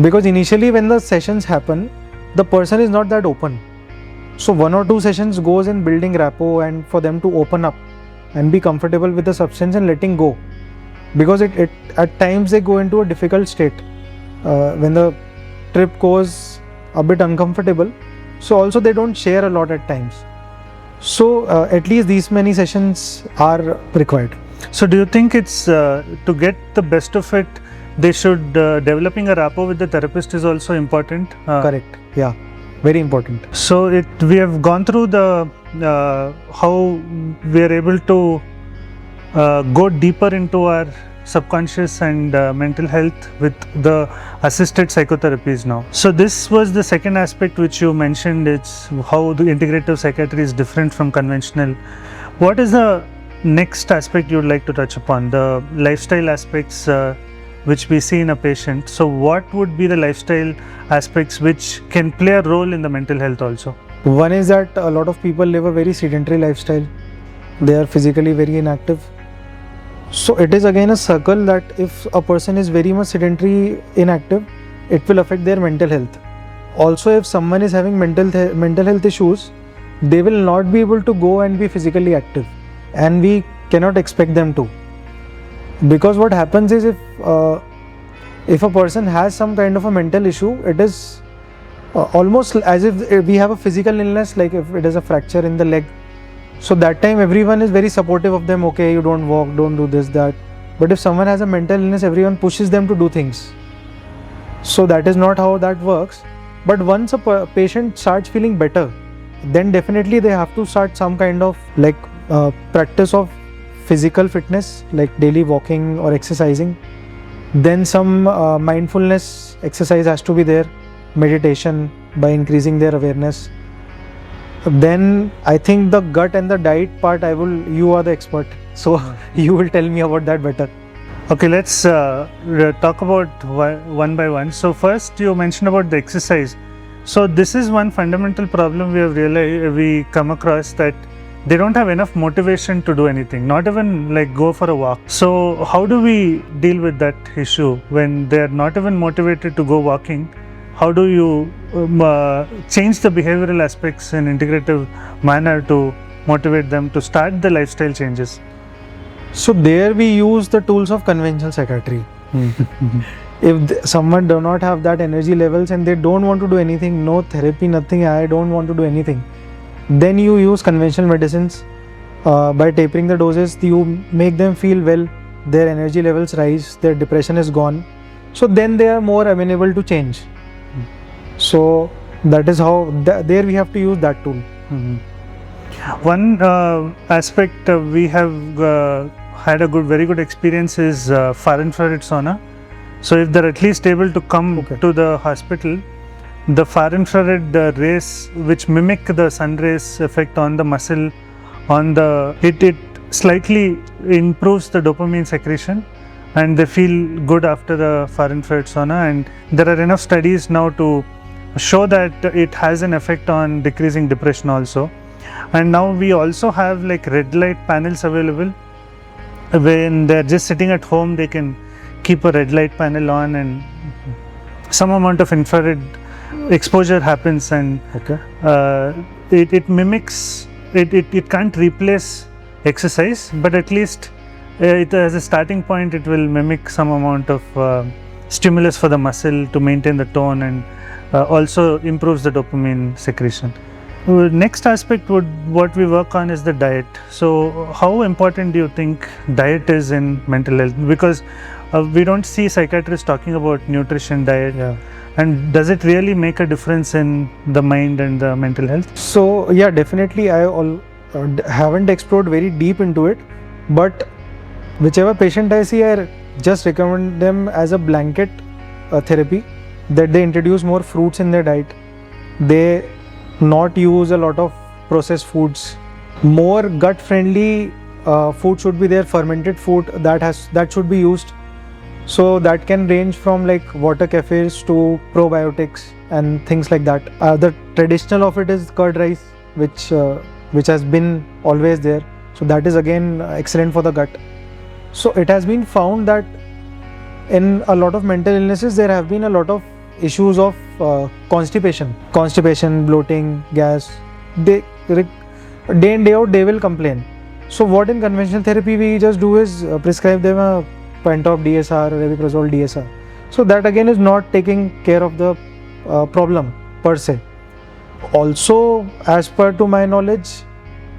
because initially when the sessions happen, the person is not that open. So 1 or 2 sessions goes in building rapport and for them to open up and be comfortable with the substance and letting go, because it at times they go into a difficult state when the trip goes a bit uncomfortable. So also they don't share a lot at times. So at least these many sessions are required. So do you think it's to get the best of it, they should developing a rapport with the therapist is also important? Correct. Yeah, very important. So we have gone through the how we are able to go deeper into our subconscious and mental health with the assisted psychotherapies now. So this was the second aspect which you mentioned. It's how the integrative psychiatry is different from conventional. What is the next aspect you would like to touch upon? The lifestyle aspects which we see in a patient. So what would be the lifestyle aspects which can play a role in the mental health also? One is that a lot of people live a very sedentary lifestyle. They are physically very inactive. So it is again a circle that if a person is very much sedentary inactive, it will affect their mental health. Also, if someone is having mental health issues, they will not be able to go and be physically active, and we cannot expect them to. Because what happens is if a person has some kind of a mental issue, it is almost as if we have a physical illness, like if it is a fracture in the leg. So that time everyone is very supportive of them. Okay, you don't walk, don't do this, that. But if someone has a mental illness, everyone pushes them to do things. So that is not how that works. But once a patient starts feeling better, then definitely they have to start some kind of like practice of physical fitness, like daily walking or exercising. Then some mindfulness exercise has to be there, meditation, by increasing their awareness. Then I think the gut and the diet part, you are the expert, so you will tell me about that better. Okay, let's talk about one by one. So first you mentioned about the exercise. So this is one fundamental problem we have realized, we come across, that they don't have enough motivation to do anything, not even like go for a walk. So how do we deal with that issue when they are not even motivated to go walking? How do you change the behavioral aspects in integrative manner to motivate them to start the lifestyle changes? So there we use the tools of conventional psychiatry. If someone do not have that energy levels and they don't want to do anything, no therapy, nothing, I don't want to do anything, then you use conventional medicines. By tapering the doses, you make them feel well, their energy levels rise, their depression is gone. So then they are more amenable to change. So that is how, there we have to use that tool. One aspect we have had a very good experience is far infrared sauna. So if they're at least able to come to the hospital, the far infrared rays which mimic the sun rays effect on the muscle, it slightly improves the dopamine secretion, and they feel good after the far infrared sauna. And there are enough studies now to show that it has an effect on decreasing depression also. And now we also have like red light panels available. When they're just sitting at home, they can keep a red light panel on and some amount of infrared exposure happens, and it mimics, it can't replace exercise, but at least it as a starting point, it will mimic some amount of stimulus for the muscle to maintain the tone, and also improves the dopamine secretion. Next aspect what we work on is the diet. So how important do you think diet is in mental health? Because we don't see psychiatrists talking about nutrition, diet. And does it really make a difference in the mind and the mental health? So yeah, definitely I haven't explored very deep into it, but whichever patient I see, I just recommend them as a blanket therapy, that they introduce more fruits in their diet. They not use a lot of processed foods. More gut friendly food should be there, fermented food that should be used. So that can range from like water cafes to probiotics and things like that. The traditional of it is curd rice, which has been always there. So that is again excellent for the gut. So it has been found that in a lot of mental illnesses, there have been a lot of issues of constipation, bloating, gas. Day in, day out, they will complain. So what in conventional therapy we just do is prescribe them a Pentop DSR or Reviprazole DSR. So that again is not taking care of the problem per se. Also, as per to my knowledge,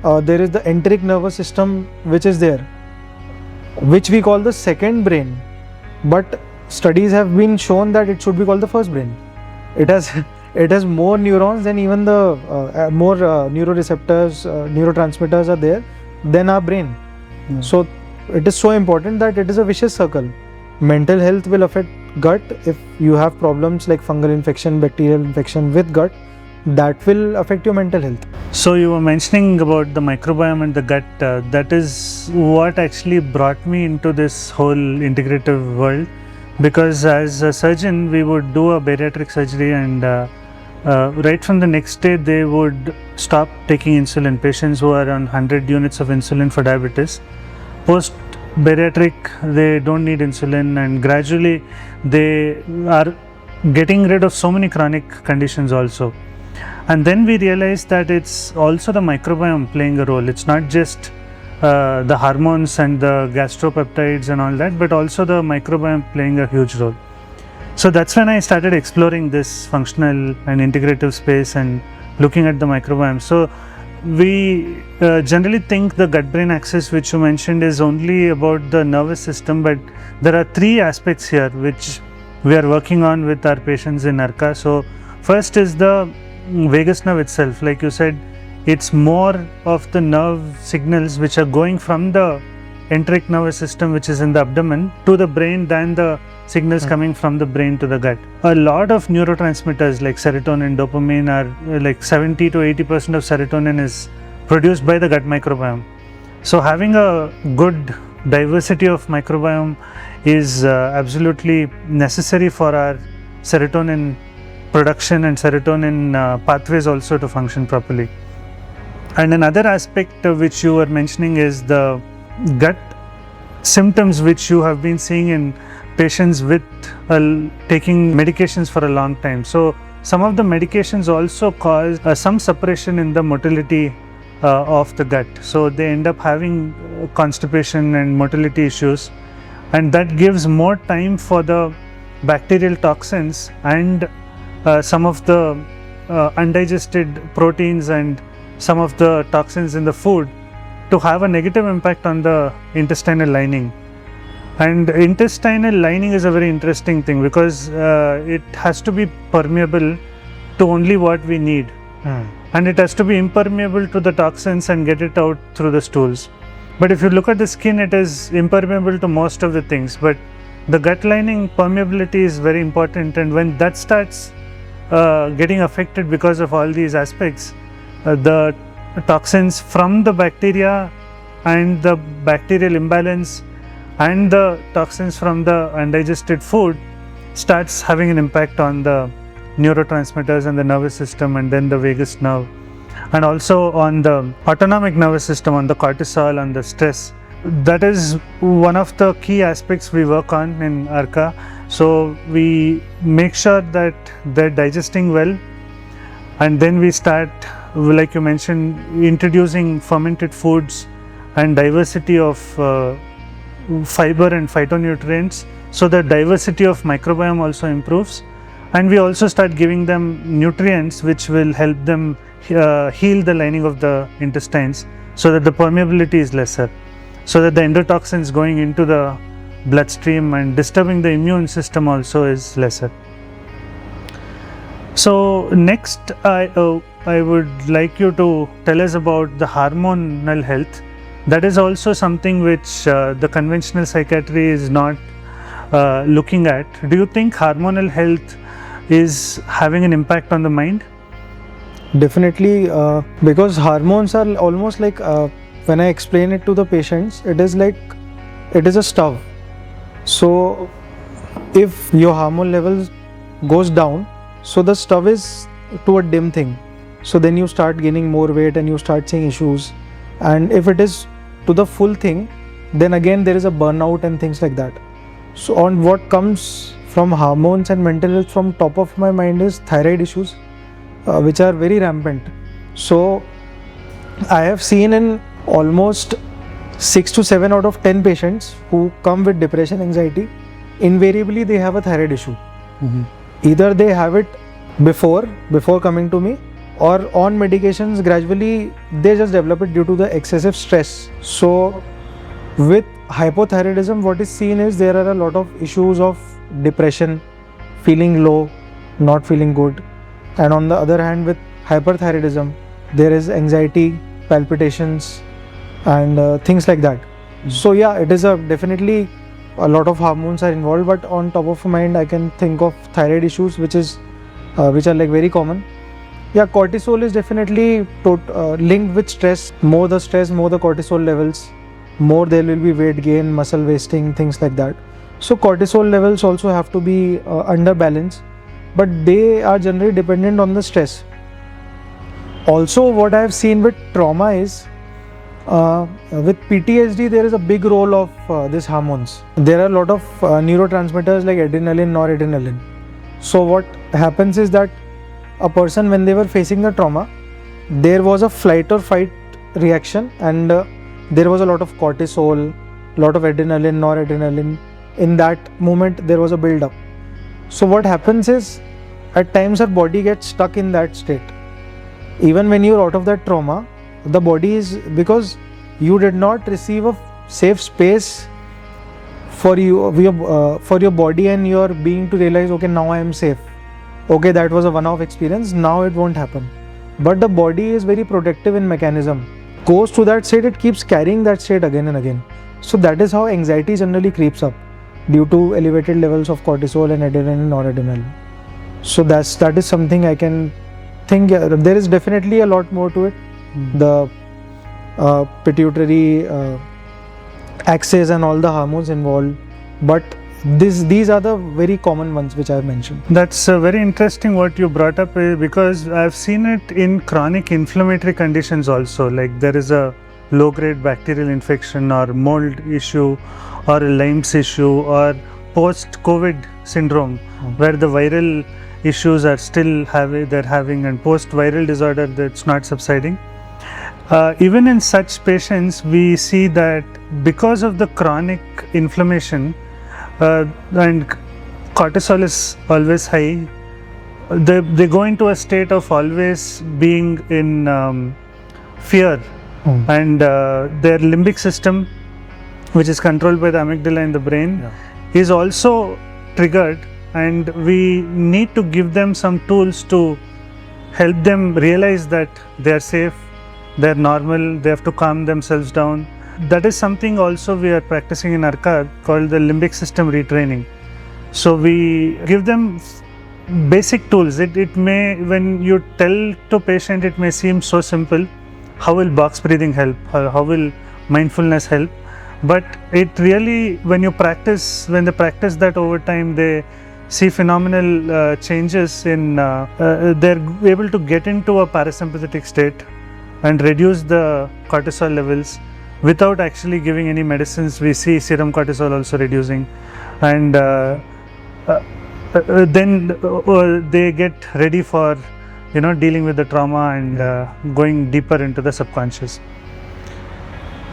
there is the enteric nervous system which is there, which we call the second brain, but studies have been shown that it should be called the first brain. It has more neurons than even the more neuroreceptors, neurotransmitters are there than our brain. So it is so important that it is a vicious circle. Mental health will affect gut. If you have problems like fungal infection, bacterial infection with gut, that will affect your mental health. So you were mentioning about the microbiome and the gut. That is what actually brought me into this whole integrative world, because as a surgeon we would do a bariatric surgery, and right from the next day they would stop taking insulin. Patients who are on 100 units of insulin for diabetes, post bariatric they don't need insulin, and gradually they are getting rid of so many chronic conditions also. And then we realized that it's also the microbiome playing a role. It's not just the hormones and the gastropeptides and all that, but also the microbiome playing a huge role. So that's when I started exploring this functional and integrative space and looking at the microbiome. So we generally think the gut-brain axis, which you mentioned, is only about the nervous system, but there are three aspects here which we are working on with our patients in Arka. So first is the vagus nerve itself. Like you said, it's more of the nerve signals which are going from the enteric nervous system, which is in the abdomen, to the brain, than the signals coming from the brain to the gut. A lot of neurotransmitters like serotonin, dopamine are like 70 to 80% of serotonin is produced by the gut microbiome. So having a good diversity of microbiome is absolutely necessary for our serotonin production and serotonin pathways also to function properly. And another aspect which you were mentioning is the gut symptoms which you have been seeing in patients with taking medications for a long time. So some of the medications also cause some suppression in the motility of the gut. So they end up having constipation and motility issues, and that gives more time for the bacterial toxins and some of the undigested proteins and some of the toxins in the food to have a negative impact on the intestinal lining. And intestinal lining is a very interesting thing, because it has to be permeable to only what we need, and it has to be impermeable to the toxins and get it out through the stools. But if you look at the skin, it is impermeable to most of the things, but the gut lining permeability is very important, and when that starts getting affected because of all these aspects, the toxins from the bacteria and the bacterial imbalance and the toxins from the undigested food starts having an impact on the neurotransmitters and the nervous system, and then the vagus nerve, and also on the autonomic nervous system, on the cortisol, on the stress. That is one of the key aspects we work on in Arka. So we make sure that they're digesting well, and then we start, like you mentioned, introducing fermented foods and diversity of fiber and phytonutrients, so the diversity of microbiome also improves, and we also start giving them nutrients which will help them heal the lining of the intestines, so that the permeability is lesser, so that the endotoxins going into the bloodstream and disturbing the immune system also is lesser. So next I would like you to tell us about the hormonal health. That is also something which the conventional psychiatry is not looking at. Do you think hormonal health is having an impact on the mind? Definitely, because hormones are almost like, when I explain it to the patients, it is like it is a stove. So if your hormone levels goes down, so the stove is to a dim thing, so then you start gaining more weight and you start seeing issues. And if it is to the full thing, then again there is a burnout and things like that. So on what comes from hormones and mental health, from top of my mind is thyroid issues, which are very rampant. So I have seen in almost 6 to 7 out of 10 patients who come with depression, anxiety, invariably they have a thyroid issue. Either they have it before coming to me, or on medications gradually they just develop it due to the excessive stress. So with hypothyroidism, what is seen is there are a lot of issues of depression, feeling low, not feeling good. And on the other hand, with hyperthyroidism, there is anxiety, palpitations and things like that. So yeah, it is definitely a lot of hormones are involved, but on top of mind I can think of thyroid issues, which are like very common. Yeah, cortisol is definitely linked with stress. More the stress, more the cortisol levels, more there will be weight gain, muscle wasting, things like that. So cortisol levels also have to be under balance, but they are generally dependent on the stress. Also, what I have seen with trauma is with PTSD, there is a big role of these hormones. There are a lot of neurotransmitters like adrenaline, noradrenaline. So what happens is that a person, when they were facing the trauma, there was a flight or fight reaction, and there was a lot of cortisol, lot of adrenaline, noradrenaline. In that moment, there was a build up. So what happens is, at times our body gets stuck in that state. Even when you're out of that trauma, the body is, because you did not receive a safe space for your body and your being to realize, okay, now I am safe. Okay, that was a one-off experience, now it won't happen. But the body is very protective in mechanism. Goes to that state, it keeps carrying that state again and again. So that is how anxiety generally creeps up, due to elevated levels of cortisol and adrenaline and noradrenaline. So that is something I can think. There is definitely a lot more to it. The pituitary axis and all the hormones involved, but these are the very common ones which I have mentioned. That's very interesting what you brought up, because I've seen it in chronic inflammatory conditions also, like there is a low-grade bacterial infection or mold issue or a Lyme's issue or post-COVID syndrome, where the viral issues are still having and post-viral disorder that's not subsiding. Even in such patients, we see that because of the chronic inflammation and cortisol is always high, they go into a state of always being in fear, and their limbic system, which is controlled by the amygdala in the brain, is also triggered, and we need to give them some tools to help them realize that they are safe, they are normal, they have to calm themselves down. That is something also we are practicing in Arka called the limbic system retraining. So we give them basic tools. It may, when you tell to patient, it may seem so simple. How will box breathing help? How will mindfulness help? But it really, when they practice that over time, they see phenomenal changes in, they're able to get into a parasympathetic state and reduce the cortisol levels without actually giving any medicines. We see serum cortisol also reducing, and then they get ready for dealing with the trauma and going deeper into the subconscious.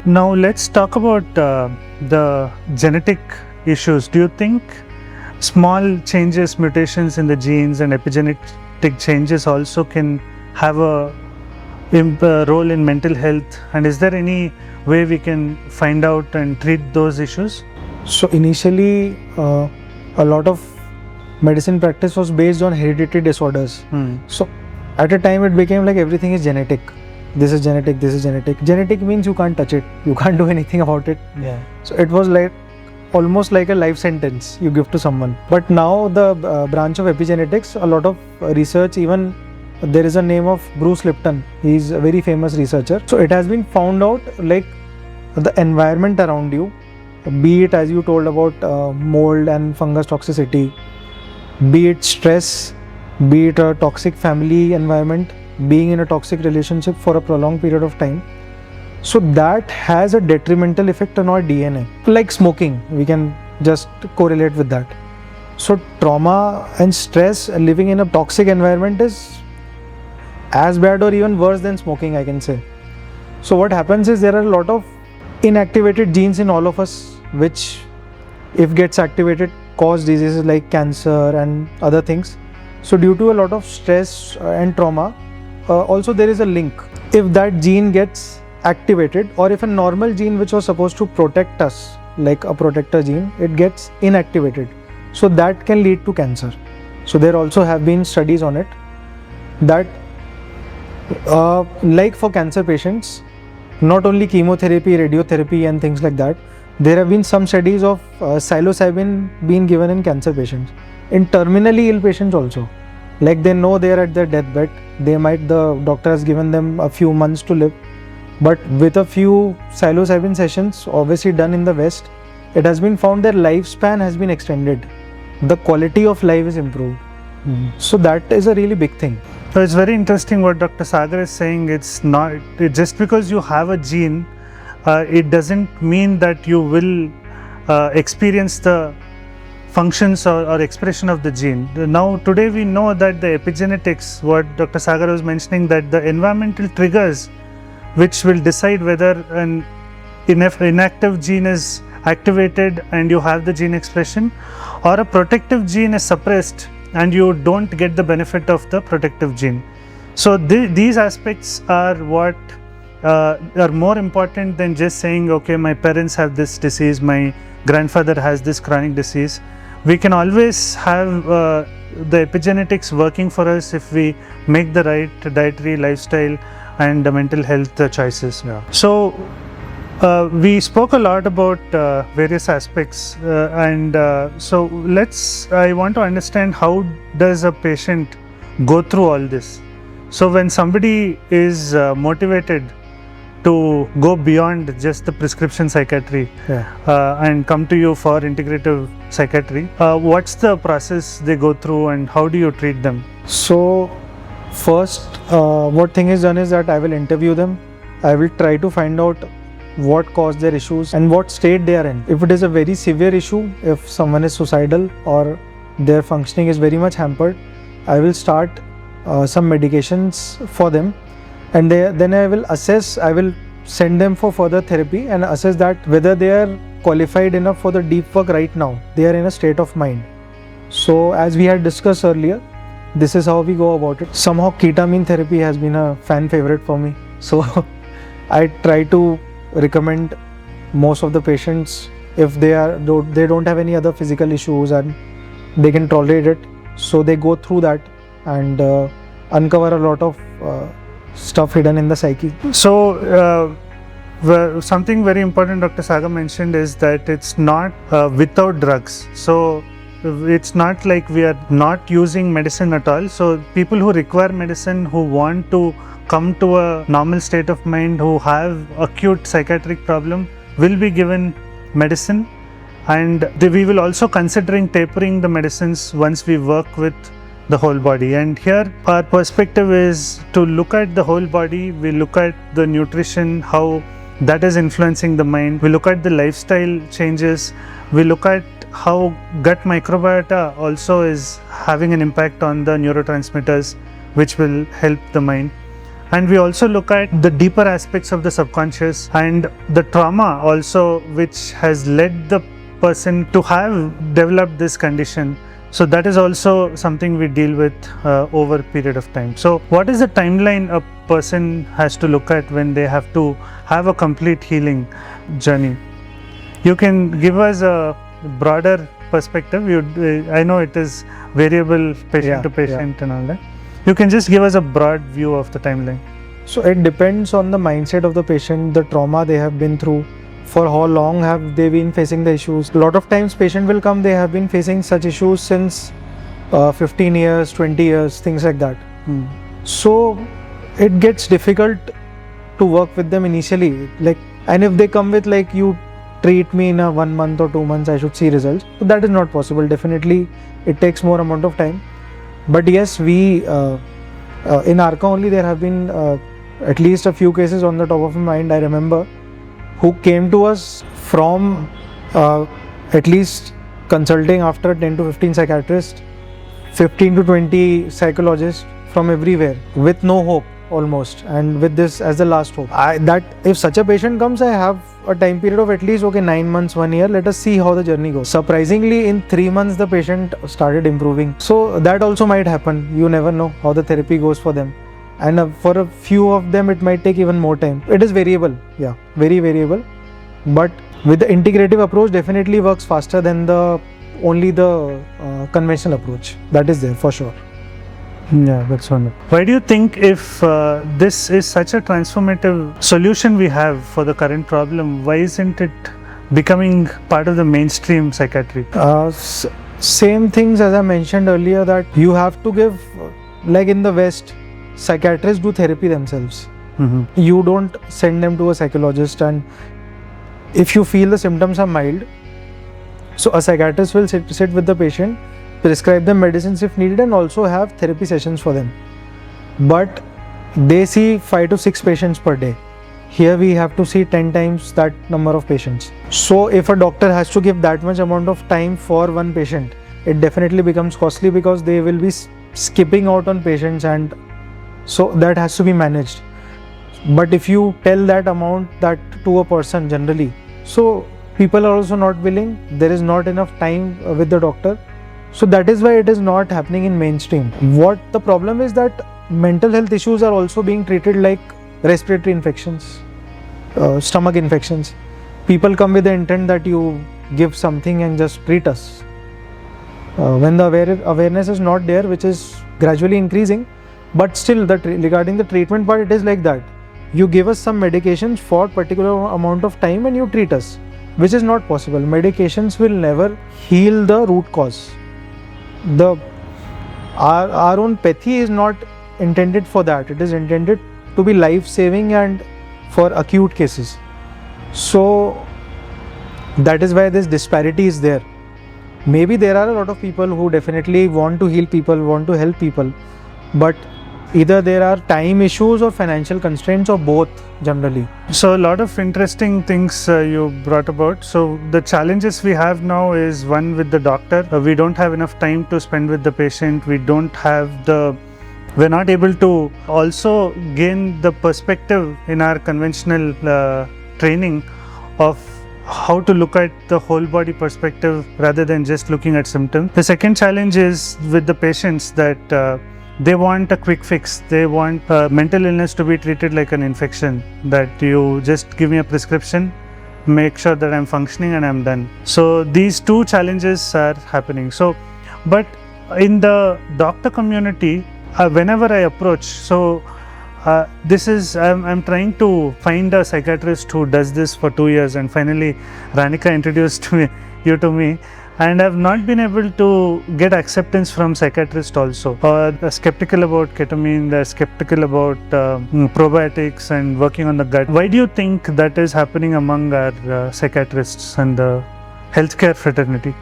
Now let's talk about the genetic issues. Do you think small changes, mutations in the genes and epigenetic changes also can have a role in mental health, and is there any way we can find out and treat those issues? So initially a lot of medicine practice was based on hereditary disorders. So at a time it became like everything is genetic. This is genetic, this is genetic. Genetic means you can't touch it, you can't do anything about it. So it was like almost like a life sentence you give to someone. But now the branch of epigenetics, a lot of research, even there is a name of Bruce Lipton. He is a very famous researcher. So it has been found out, like the environment around you, be it as you told about mold and fungus toxicity, be it stress, be it a toxic family environment, being in a toxic relationship for a prolonged period of time. So that has a detrimental effect on our DNA. Like smoking, we can just correlate with that. So trauma and stress, living in a toxic environment is as bad or even worse than smoking, I can say. So what happens is there are a lot of inactivated genes in all of us, which if gets activated cause diseases like cancer and other things. So due to a lot of stress and trauma, also there is a link. If that gene gets activated, or if a normal gene which was supposed to protect us, like a protector gene, it gets inactivated, so that can lead to cancer. So there also have been studies on it that like for cancer patients, not only chemotherapy, radiotherapy and things like that. There have been some studies of psilocybin being given in cancer patients, in terminally ill patients also. Like they know they are at their deathbed, the doctor has given them a few months to live, but with a few psilocybin sessions, obviously done in the West, it has been found their lifespan has been extended. The quality of life is improved. So that is a really big thing. So it's very interesting what Dr. Sagar is saying. It's not just because you have a gene, it doesn't mean that you will experience the functions or expression of the gene. Now today we know that the epigenetics, what Dr. Sagar was mentioning, that the environmental triggers which will decide whether an inactive gene is activated and you have the gene expression, or a protective gene is suppressed and you don't get the benefit of the protective gene. So these aspects are what are more important than just saying, okay, my parents have this disease, my grandfather has this chronic disease. We can always have the epigenetics working for us if we make the right dietary, lifestyle and mental health choices. Yeah. So we spoke a lot about various aspects so I want to understand, how does a patient go through all this? So when somebody is motivated to go beyond just the prescription psychiatry and come to you for integrative psychiatry, what's the process they go through and how do you treat them? So first, what thing is done is that I will interview them. I will try to find out what caused their issues and what state they are in. If it is a very severe issue, if someone is suicidal or their functioning is very much hampered, I will start some medications for them, and then I will send them for further therapy and assess that whether they are qualified enough for the deep work right now. They are in a state of mind. So as we had discussed earlier, this is how we go about it. Somehow ketamine therapy has been a fan favorite for me. So I try to recommend most of the patients, if they don't have any other physical issues and they can tolerate it, so they go through that and uncover a lot of stuff hidden in the psyche. So something very important Dr. Sagar mentioned is that it's not without drugs. So it's not like we are not using medicine at all. So people who require medicine, who want to come to a normal state of mind, who have acute psychiatric problem, will be given medicine, and we will also considering tapering the medicines once we work with the whole body. And here our perspective is to look at the whole body. We look at the nutrition, how that is influencing the mind. We look at the lifestyle changes. We look at how gut microbiota also is having an impact on the neurotransmitters, which will help the mind. And we also look at the deeper aspects of the subconscious and the trauma also, which has led the person to have developed this condition. So that is also something we deal with over a period of time. So what is the timeline a person has to look at when they have to have a complete healing journey? You can give us a broader perspective. I know it is variable patient to patient and all that. You can just give us a broad view of the timeline. So it depends on the mindset of the patient, the trauma they have been through, for how long have they been facing the issues. A lot of times patient will come, they have been facing such issues since 15 years, 20 years, things like that. So it gets difficult to work with them initially. And if they come with you treat me in a 1 month or 2 months, I should see results. So that is not possible. Definitely it takes more amount of time. But yes, we in Arka only there have been at least a few cases on the top of my mind, I remember, who came to us from at least consulting after 10 to 15 psychiatrists, 15 to 20 psychologists from everywhere, with no hope almost, and with this as the last hope. That if such a patient comes, I have a time period of at least 9 months, 1 year. Let us see how the journey goes. Surprisingly, in 3 months the patient started improving. So that also might happen. You never know how the therapy goes for them, and for a few of them it might take even more time. It is variable, very variable. But with the integrative approach, definitely works faster than only the conventional approach. That is there for sure. Yeah, that's wonderful. Why do you think if this is such a transformative solution we have for the current problem, why isn't it becoming part of the mainstream psychiatry? Same things as I mentioned earlier, that you have to give, like in the West, psychiatrists do therapy themselves. You don't send them to a psychologist, and if you feel the symptoms are mild, so a psychiatrist will sit with the patient, prescribe them medicines if needed, and also have therapy sessions for them. But they see 5 to 6 patients per day. Here we have to see 10 times that number of patients. So if a doctor has to give that much amount of time for one patient, it definitely becomes costly, because they will be skipping out on patients, and so that has to be managed. But if you tell that amount that to a person generally, so people are also not willing. There is not enough time with the doctor. So that is why it is not happening in mainstream. What the problem is, that mental health issues are also being treated like respiratory infections, stomach infections. People come with the intent that you give something and just treat us. When the awareness is not there, which is gradually increasing, but still regarding the treatment part, it is like that. You give us some medications for particular amount of time and you treat us, which is not possible. Medications will never heal the root cause. Our own pathy is not intended for that. It is intended to be life-saving and for acute cases. So that is why this disparity is there. Maybe there are a lot of people who definitely want to heal people, want to help people, but either there are time issues or financial constraints, or both generally. So a lot of interesting things you brought about. So the challenges we have now is, one, with the doctor. We don't have enough time to spend with the patient. We're not able to also gain the perspective in our conventional training of how to look at the whole body perspective rather than just looking at symptoms. The second challenge is with the patients, that they want a quick fix. They want mental illness to be treated like an infection, that you just give me a prescription, make sure that I'm functioning, and I'm done. So these two challenges are happening. So, but in the doctor community, whenever I approach, I'm trying to find a psychiatrist who does this for 2 years, and finally Ranika introduced you to me. And I've not been able to get acceptance from psychiatrists also. They're skeptical about ketamine, they're skeptical about probiotics and working on the gut. Why do you think that is happening among our psychiatrists and the healthcare fraternity?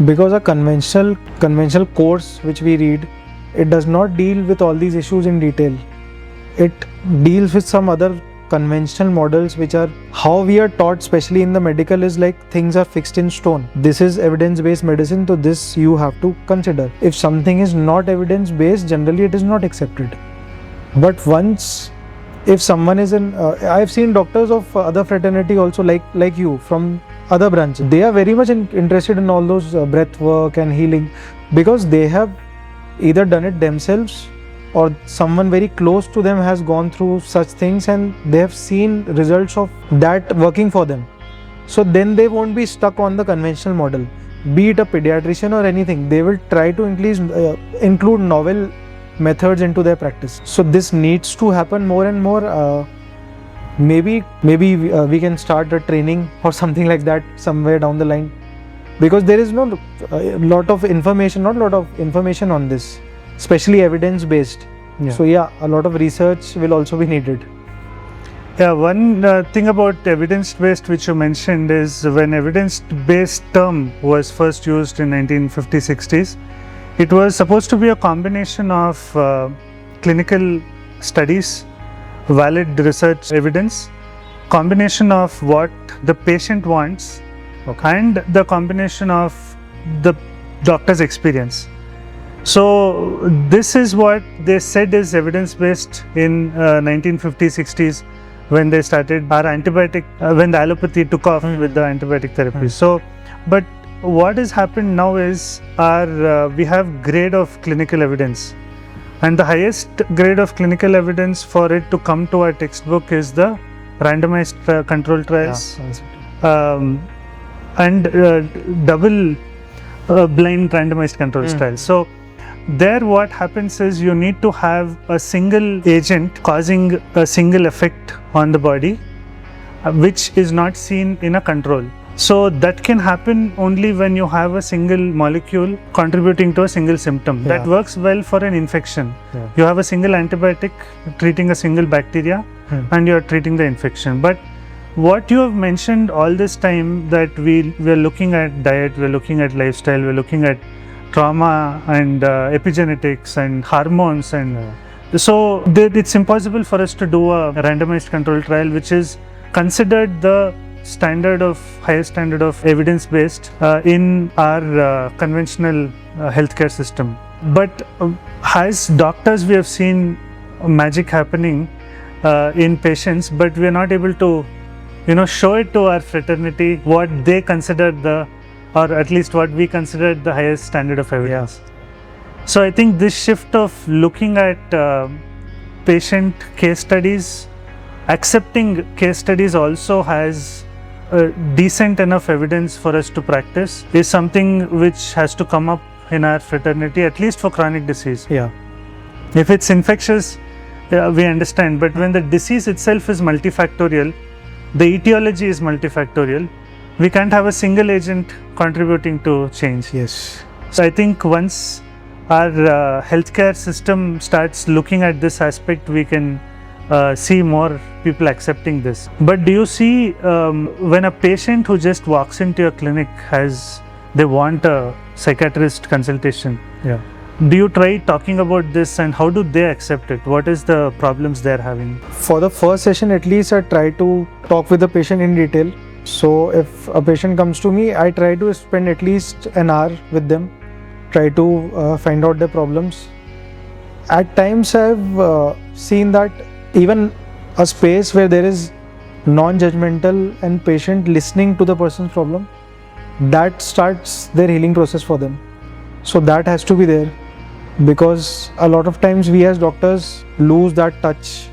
Because a conventional course which we read, it does not deal with all these issues in detail. It deals with some other conventional models, which are how we are taught, especially in the medical, is like things are fixed in stone. This is evidence-based medicine, so this you have to consider. If something is not evidence-based, generally it is not accepted. But if someone is I've seen doctors of other fraternity also, like you, from other branches. They are very much interested in all those breath work and healing, because they have either done it themselves, or someone very close to them has gone through such things and they have seen results of that working for them. So then they won't be stuck on the conventional model. Be it a pediatrician or anything, they will try to include novel methods into their practice. So this needs to happen more and more. Maybe we can start a training or something like that somewhere down the line, because there is not a lot of information on this, especially evidence-based. Yeah. So yeah, a lot of research will also be needed. Yeah, one thing about evidence-based which you mentioned is, when evidence-based term was first used in 1950s-60s, it was supposed to be a combination of clinical studies, valid research evidence, combination of what the patient wants, and the combination of the doctor's experience. So this is what they said is evidence-based in 1950s-60s, when they started our antibiotic, when the allopathy took off with the antibiotic therapy. So, but what has happened now is we have grade of clinical evidence, and the highest grade of clinical evidence for it to come to our textbook is the randomized control trials, and double blind randomized control trials. So there what happens is you need to have a single agent causing a single effect on the body, which is not seen in a control. So that can happen only when you have a single molecule contributing to a single symptom. That works well for an infection. You have a single antibiotic treating a single bacteria and you are treating the infection. But what you have mentioned all this time, that we are looking at diet, we are looking at lifestyle, we are looking at trauma and epigenetics and hormones, and so it's impossible for us to do a randomized control trial which is considered the highest standard of evidence-based in our conventional healthcare system. But as doctors, we have seen magic happening in patients, but we are not able to, show it to our fraternity what they consider or at least what we consider the highest standard of evidence. So I think this shift of looking at patient case studies, accepting case studies also has decent enough evidence for us to practice, is something which has to come up in our fraternity, at least for chronic disease. If it's infectious, we understand, but when the disease itself is multifactorial, the etiology is multifactorial, we can't have a single agent contributing to change. So I think once our healthcare system starts looking at this aspect, we can see more people accepting this. But do you see when a patient who just walks into your clinic they want a psychiatrist consultation, do you try talking about this and how do they accept it? What is the problems they're having? For the first session at least, I try to talk with the patient in detail. So if a patient comes to me, I try to spend at least an hour with them, try to find out their problems. At times I've seen that even a space where there is non-judgmental and patient listening to the person's problem, that starts their healing process for them. So that has to be there, because a lot of times we as doctors lose that touch.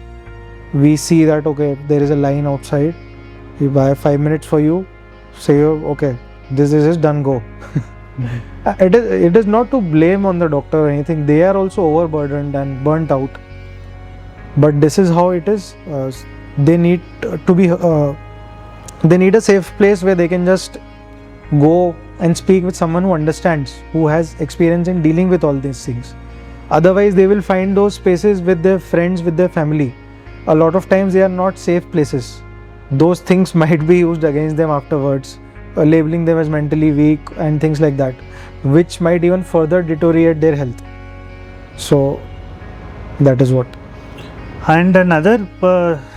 We see that, okay, there is a line outside, if I have 5 minutes for you, say, okay, this is done, go. It is not to blame on the doctor or anything, they are also overburdened and burnt out. But this is how it is. They need to be, they need a safe place where they can just go and speak with someone who understands, who has experience in dealing with all these things. Otherwise, they will find those spaces with their friends, with their family. A lot of times they are not safe places. Those things might be used against them afterwards, labeling them as mentally weak and things like that, which might even further deteriorate their health. So that is what. And another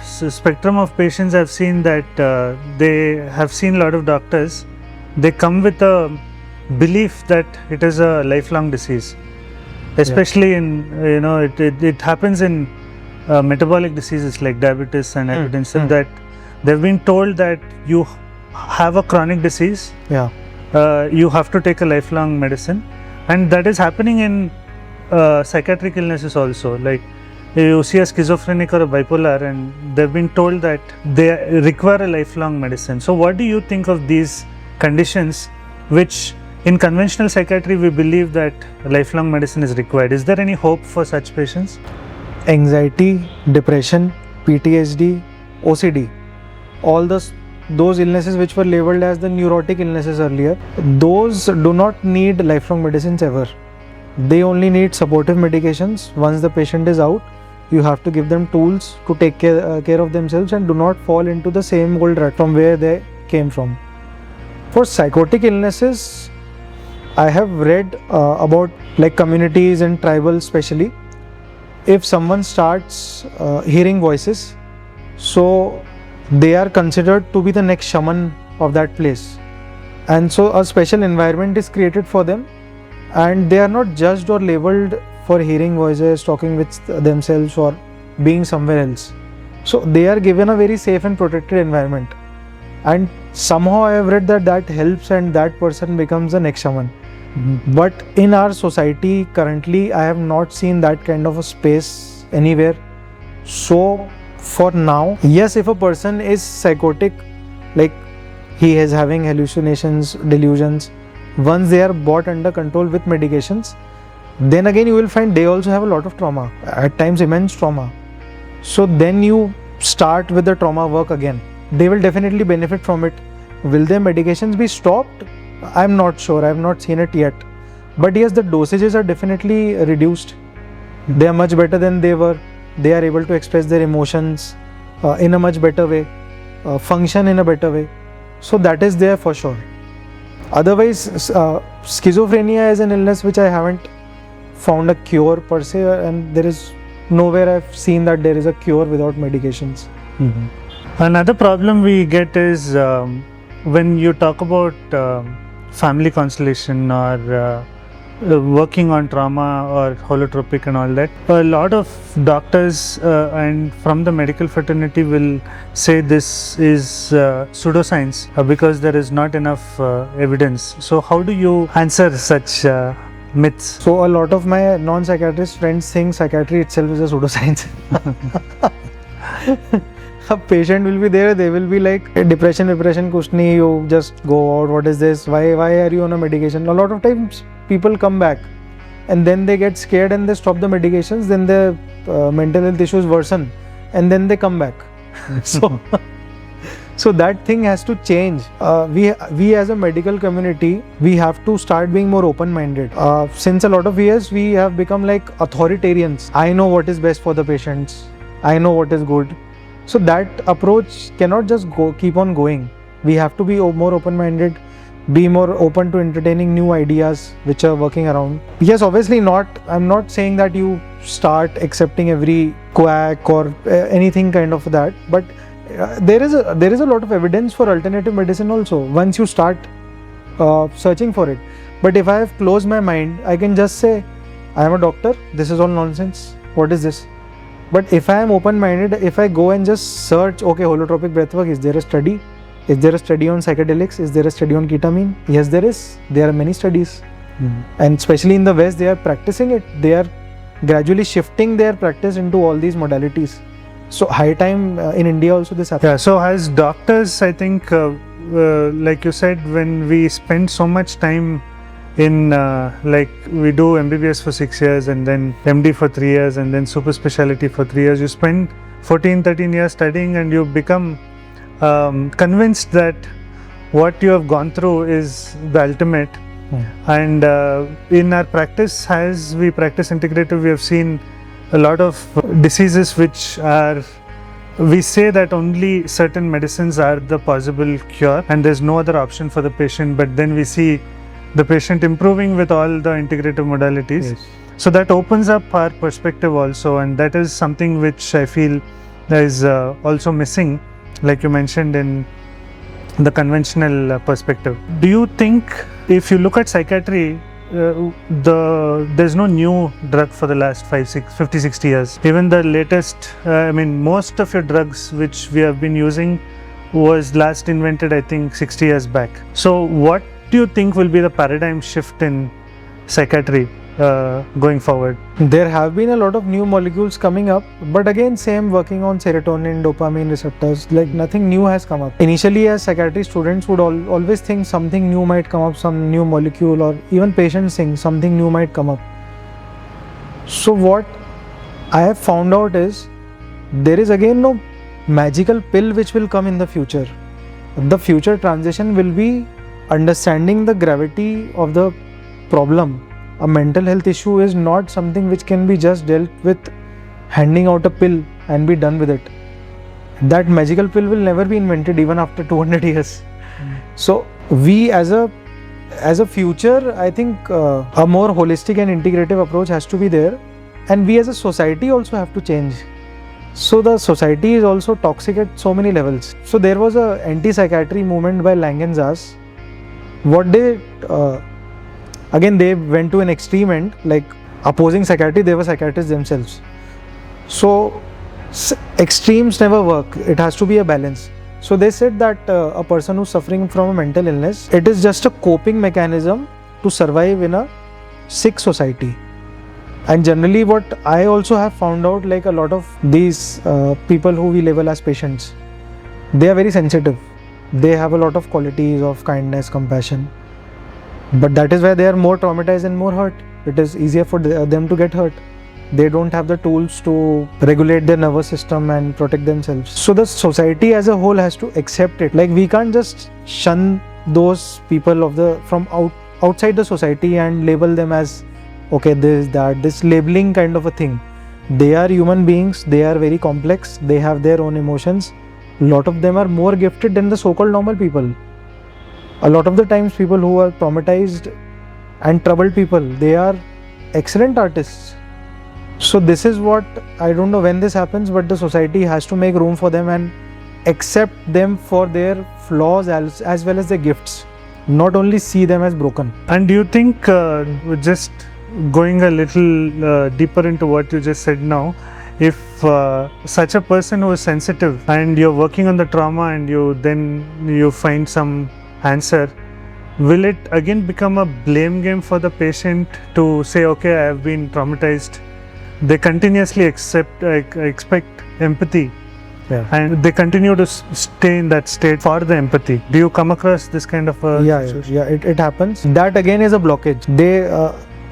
spectrum of patients, I've seen that they have seen a lot of doctors. They come with a belief that it is a lifelong disease, especially in, it happens in metabolic diseases like diabetes and hypertension, that they've been told that you have a chronic disease, you have to take a lifelong medicine, and that is happening in psychiatric illnesses also. Like you see a schizophrenic or a bipolar and they've been told that they require a lifelong medicine. So what do you think of these conditions which in conventional psychiatry we believe that lifelong medicine is required? Is there any hope for such patients? Anxiety, depression, PTSD, OCD, all those illnesses which were labeled as the neurotic illnesses earlier, those do not need lifelong medicines ever. They only need supportive medications. Once the patient is out, you have to give them tools to take care of themselves and do not fall into the same old rut from where they came from. For psychotic illnesses, I have read about like communities and tribal especially. If someone starts hearing voices, so they are considered to be the next shaman of that place. And so a special environment is created for them, and they are not judged or labeled for hearing voices, talking with themselves or being somewhere else. So they are given a very safe and protected environment. And somehow I have read that helps and that person becomes the next shaman. But in our society currently, I have not seen that kind of a space anywhere. So for now, yes, if a person is psychotic, like he is having hallucinations, delusions, once they are brought under control with medications, then again you will find they also have a lot of trauma, at times immense trauma. So then you start with the trauma work again. They will definitely benefit from it. Will their medications be stopped? I'm not sure, I have not seen it yet. But yes, the dosages are definitely reduced. They are much better than they were. They are able to express their emotions in a much better way, function in a better way. So that is there for sure. Otherwise, schizophrenia is an illness which I haven't found a cure per se, and there is nowhere I've seen that there is a cure without medications. Another problem we get is when you talk about family constellation or working on trauma or holotropic and all that, a lot of doctors and from the medical fraternity will say this is pseudoscience because there is not enough evidence. So how do you answer such myths? So a lot of my non-psychiatrist friends think psychiatry itself is a pseudoscience. A patient will be there, they will be like, depression, kuch nahi, you just go out, what is this, why are you on a medication? A lot of times people come back and then they get scared and they stop the medications, then the mental health issues worsen and then they come back. So that thing has to change. We as a medical community, we have to start being more open-minded. Since a lot of years, we have become like authoritarians. I know what is best for the patients. I know what is good. So that approach cannot just keep on going. We have to be more open-minded, be more open to entertaining new ideas which are working around. Yes, obviously I'm not saying that you start accepting every quack or anything kind of that, but there is a lot of evidence for alternative medicine also once you start searching for it. But if I have closed my mind, I can just say, I am a doctor, this is all nonsense, what is this? But if I am open-minded, if I go and just search, okay, holotropic breathwork, is there a study? Is there a study on psychedelics? Is there a study on ketamine? Yes, there is. There are many studies. And especially in the West, they are practicing it. They are gradually shifting their practice into all these modalities. So high time in India also this happens. Yeah, so as doctors, I think, like you said, when we spend so much time in like we do MBBS for 6 years and then MD for 3 years and then super specialty for 3 years, you spend 14-13 years studying and you become convinced that what you have gone through is the ultimate. And in our practice, as we practice integrative, we have seen a lot of diseases which are, we say that only certain medicines are the possible cure and there's no other option for the patient, but then we see the patient improving with all the integrative modalities. Yes. So that opens up our perspective also, and that is something which I feel is also missing, like you mentioned, in the conventional perspective. Do you think if you look at psychiatry, there's no new drug for the last 50-60 years? Even the latest, most of your drugs which we have been using was last invented, I think, 60 years back. So what do you think will be the paradigm shift in psychiatry going forward? There have been a lot of new molecules coming up, but again, same working on serotonin, dopamine receptors, like nothing new has come up. Initially, as psychiatry students would always think something new might come up, some new molecule, or even patients think something new might come up. So what I have found out is, there is again no magical pill which will come in the future. The future transition will be understanding the gravity of the problem. A mental health issue is not something which can be just dealt with handing out a pill and be done with it. That magical pill will never be invented even after 200 years. So we as a future, I think a more holistic and integrative approach has to be there, and we as a society also have to change. So the society is also toxic at so many levels. So there was a anti-psychiatry movement by Lang and Zas. What they again, they went to an extreme end, like opposing psychiatry, they were psychiatrists themselves. So extremes never work, it has to be a balance. So they said that a person who's suffering from a mental illness, it is just a coping mechanism to survive in a sick society. And generally what I also have found out, like a lot of these people who we label as patients, they are very sensitive. They have a lot of qualities of kindness, compassion. But that is why they are more traumatized and more hurt. it is easier for them to get hurt. They don't have the tools to regulate their nervous system and protect themselves. So the society as a whole has to accept it. Like, we can't just shun those people from outside the society and label them as, okay, this labeling kind of a thing. They are human beings, they are very complex, they have their own emotions. A lot of them are more gifted than the so-called normal people. A lot of the times, people who are traumatized and troubled people, they are excellent artists. So this is what, I don't know when this happens, but the society has to make room for them and accept them for their flaws as well as their gifts, not only see them as broken. And do you think, just going a little deeper into what you just said now, if such a person who is sensitive and you're working on the trauma and you find some answer, will it again become a blame game for the patient to say, okay, I have been traumatized? They continuously expect empathy, and they continue to stay in that state for the empathy. Do you come across this kind of situation? Yeah, it happens. That again is a blockage.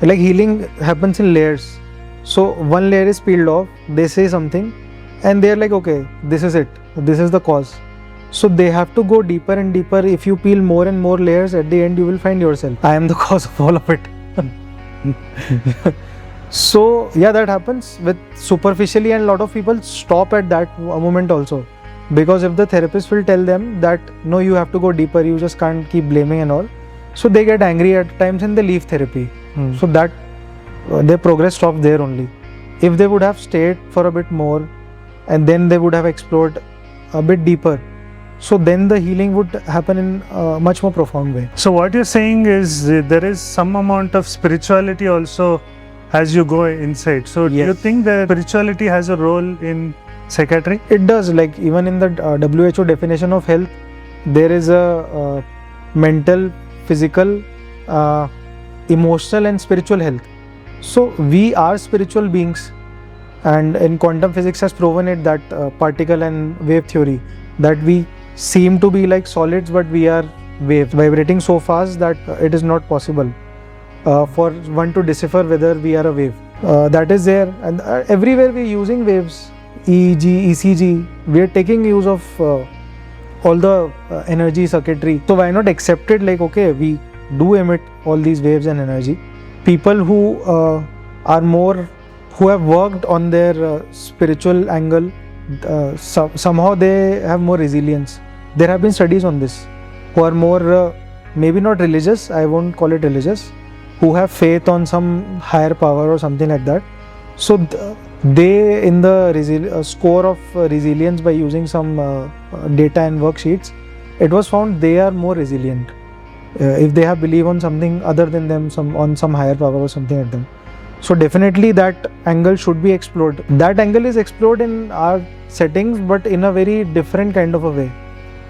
Like, healing happens in layers. So one layer is peeled off, they say something, and they're like, okay, this is it, this is the cause. So they have to go deeper and deeper. If you peel more and more layers, at the end you will find yourself, I am the cause of all of it. So yeah, that happens with superficially, and a lot of people stop at that moment also, because if the therapist will tell them that no, you have to go deeper, you just can't keep blaming and all, so they get angry at times and they leave therapy. So that their progress stops there only. If they would have stayed for a bit more and then they would have explored a bit deeper, so then the healing would happen in a much more profound way. So what you're saying is there is some amount of spirituality also as you go inside. So do you think that spirituality has a role in psychiatry? It does. Like, even in the WHO definition of health, there is a mental, physical, emotional and spiritual health. So we are spiritual beings, and in quantum physics has proven it, that particle and wave theory, that we seem to be like solids, but we are waves vibrating so fast that it is not possible for one to decipher whether we are a wave. That is there, and everywhere we are using waves, EEG, ECG, we are taking use of all the energy circuitry. So why not accept it, like, okay, we do emit all these waves and energy. People who who have worked on their spiritual angle, somehow they have more resilience. There have been studies on this, who are more maybe not religious, I won't call it religious, who have faith on some higher power or something like that. So they, in the score of resilience, by using some data and worksheets, it was found they are more resilient if they have belief on something other than them, on some higher power or something like that. So definitely that angle should be explored. That angle is explored in our settings, but in a very different kind of a way.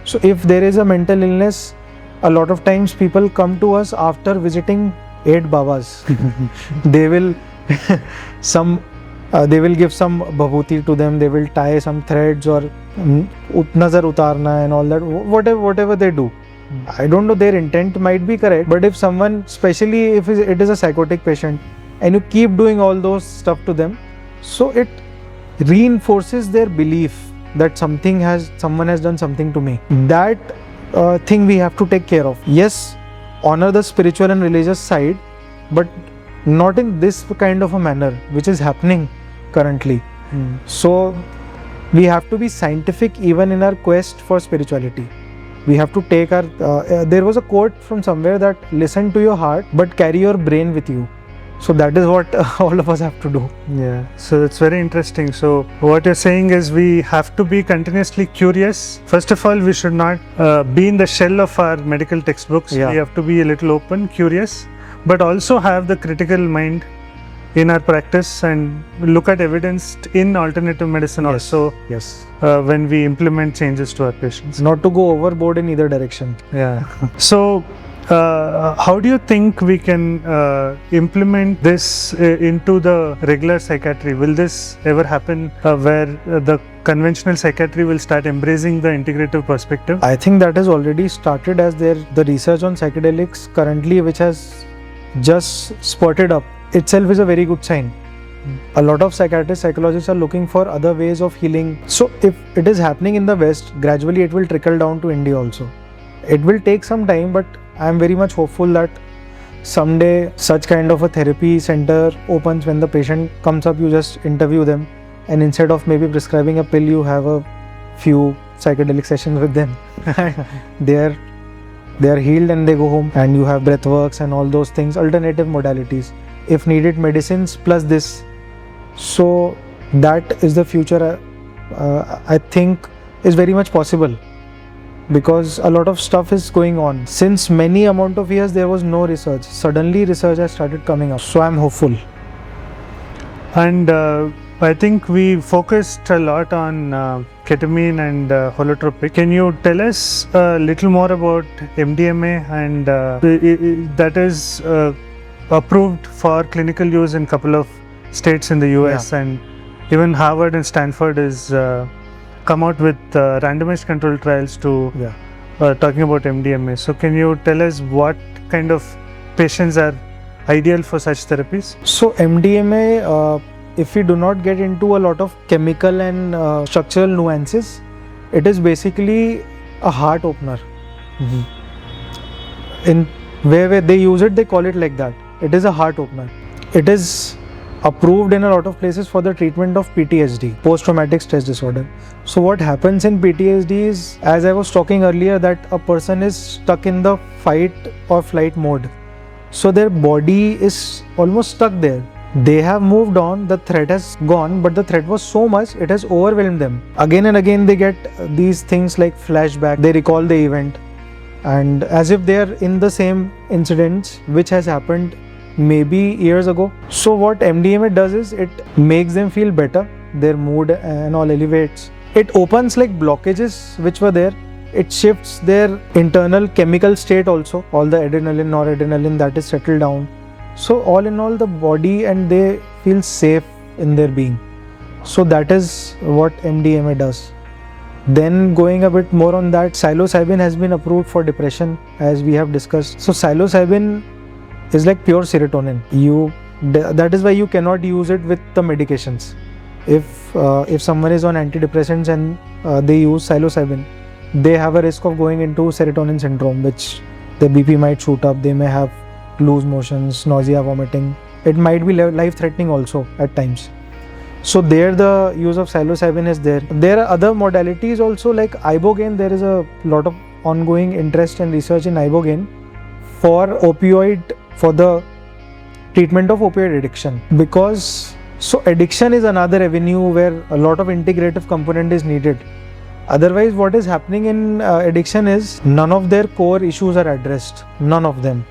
So if there is a mental illness, a lot of times people come to us after visiting 8 Babas. They will they will give some bhabhuti to them, they will tie some threads or nazar utarna and all that, whatever they do. I don't know, their intent might be correct, but if someone, especially if it is a psychotic patient, and you keep doing all those stuff to them, so it reinforces their belief that someone has done something to me. That thing we have to take care of. Yes, honor the spiritual and religious side, but not in this kind of a manner which is happening currently. So we have to be scientific even in our quest for spirituality. We have to take our there was a quote from somewhere that listen to your heart but carry your brain with you. So that is what all of us have to do. Yeah, so it's very interesting. So what you're saying is we have to be continuously curious. First of all, we should not be in the shell of our medical textbooks. We have to be a little open, curious, but also have the critical mind in our practice and look at evidence in alternative medicine also. Yes. When we implement changes to our patients. Not to go overboard in either direction. Yeah. So how do you think we can implement this into the regular psychiatry? Will this ever happen where the conventional psychiatry will start embracing the integrative perspective? I think that has already started, as the research on psychedelics currently, which has just spurted up. itself is a very good sign. A lot of psychiatrists, psychologists are looking for other ways of healing. So if it is happening in the West, gradually it will trickle down to India also. It will take some time, but I am very much hopeful that someday such kind of a therapy center opens. When the patient comes up, you just interview them, and instead of maybe prescribing a pill, you have a few psychedelic sessions with them. they are healed and they go home, and you have breathworks and all those things, alternative modalities. If needed, medicines plus this. So that is the future. I think is very much possible, because a lot of stuff is going on. Since many amount of years there was no research. Suddenly research has started coming up. So I'm hopeful. And I think we focused a lot on ketamine and holotropic. Can you tell us a little more about MDMA, and that is approved for clinical use in couple of states in the US, and even Harvard and Stanford is come out with randomized control trials to talking about MDMA. So can you tell us what kind of patients are ideal for such therapies? So MDMA, if we do not get into a lot of chemical and structural nuances, it is basically a heart opener. In where they use it, they call it like that. It is a heart opener. It is approved in a lot of places for the treatment of PTSD, post-traumatic stress disorder. So what happens in PTSD is, as I was talking earlier, that a person is stuck in the fight or flight mode. So their body is almost stuck there. They have moved on, the threat has gone, but the threat was so much, it has overwhelmed them. Again and again they get these things like flashback, they recall the event, and as if they are in the same incidents which has happened maybe years ago. So what MDMA does is, it makes them feel better, their mood and all elevates. It opens like blockages which were there. It shifts their internal chemical state also, all the adrenaline, noradrenaline, that is settled down. So all in all, the body and they feel safe in their being. So that is what MDMA does. Then going a bit more on that, psilocybin has been approved for depression, as we have discussed. So psilocybin is like pure serotonin. That is why you cannot use it with the medications. If someone is on antidepressants and they use psilocybin, they have a risk of going into serotonin syndrome, which the BP might shoot up, they may have loose motions, nausea, vomiting. It might be life-threatening also at times. So there the use of psilocybin is there. There are other modalities also, like ibogaine. There is a lot of ongoing interest and research in ibogaine for the treatment of opioid addiction. Because so addiction is another avenue where a lot of integrative component is needed. Otherwise, what is happening in addiction is none of their core issues are addressed. None of them.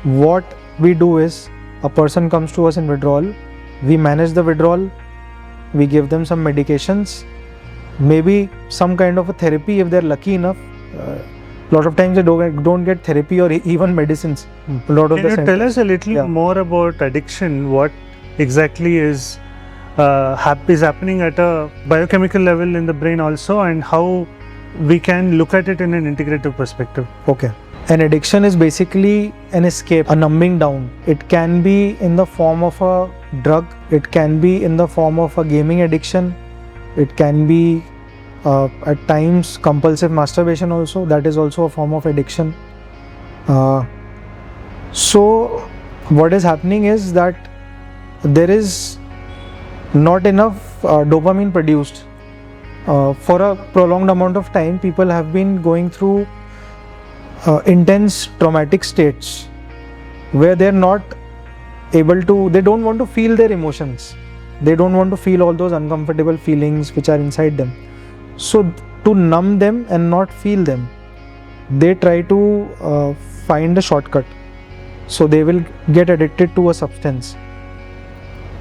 What we do is, a person comes to us in withdrawal, we manage the withdrawal, we give them some medications, maybe some kind of a therapy if they're lucky enough. A lot of times they don't get therapy or even medicines. A lot of Can you tell us a little more about addiction? What exactly is happening at a biochemical level in the brain also, and how we can look at it in an integrative perspective? Okay. An addiction is basically an escape, a numbing down. It can be in the form of a drug, it can be in the form of a gaming addiction, it can be at times compulsive masturbation also, that is also a form of addiction. So what is happening is that there is not enough dopamine produced. For a prolonged amount of time, people have been going through intense traumatic states where they're not able to, they don't want to feel their emotions. They don't want to feel all those uncomfortable feelings which are inside them. So to numb them and not feel them, they try to find a shortcut. So they will get addicted to a substance.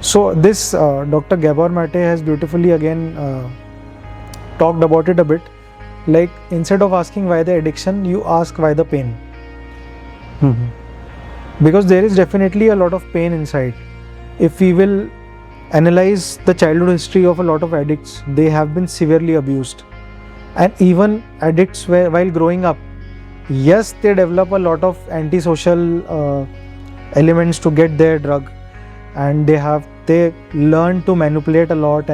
So this Dr. Gabor Mate has beautifully again talked about it a bit. Like, instead of asking why the addiction, you ask why the pain. Because there is definitely a lot of pain inside. If we will analyze the childhood history of a lot of addicts, they have been severely abused. And even addicts, while growing up, yes, they develop a lot of antisocial elements to get their drug, and they learn to manipulate a lot,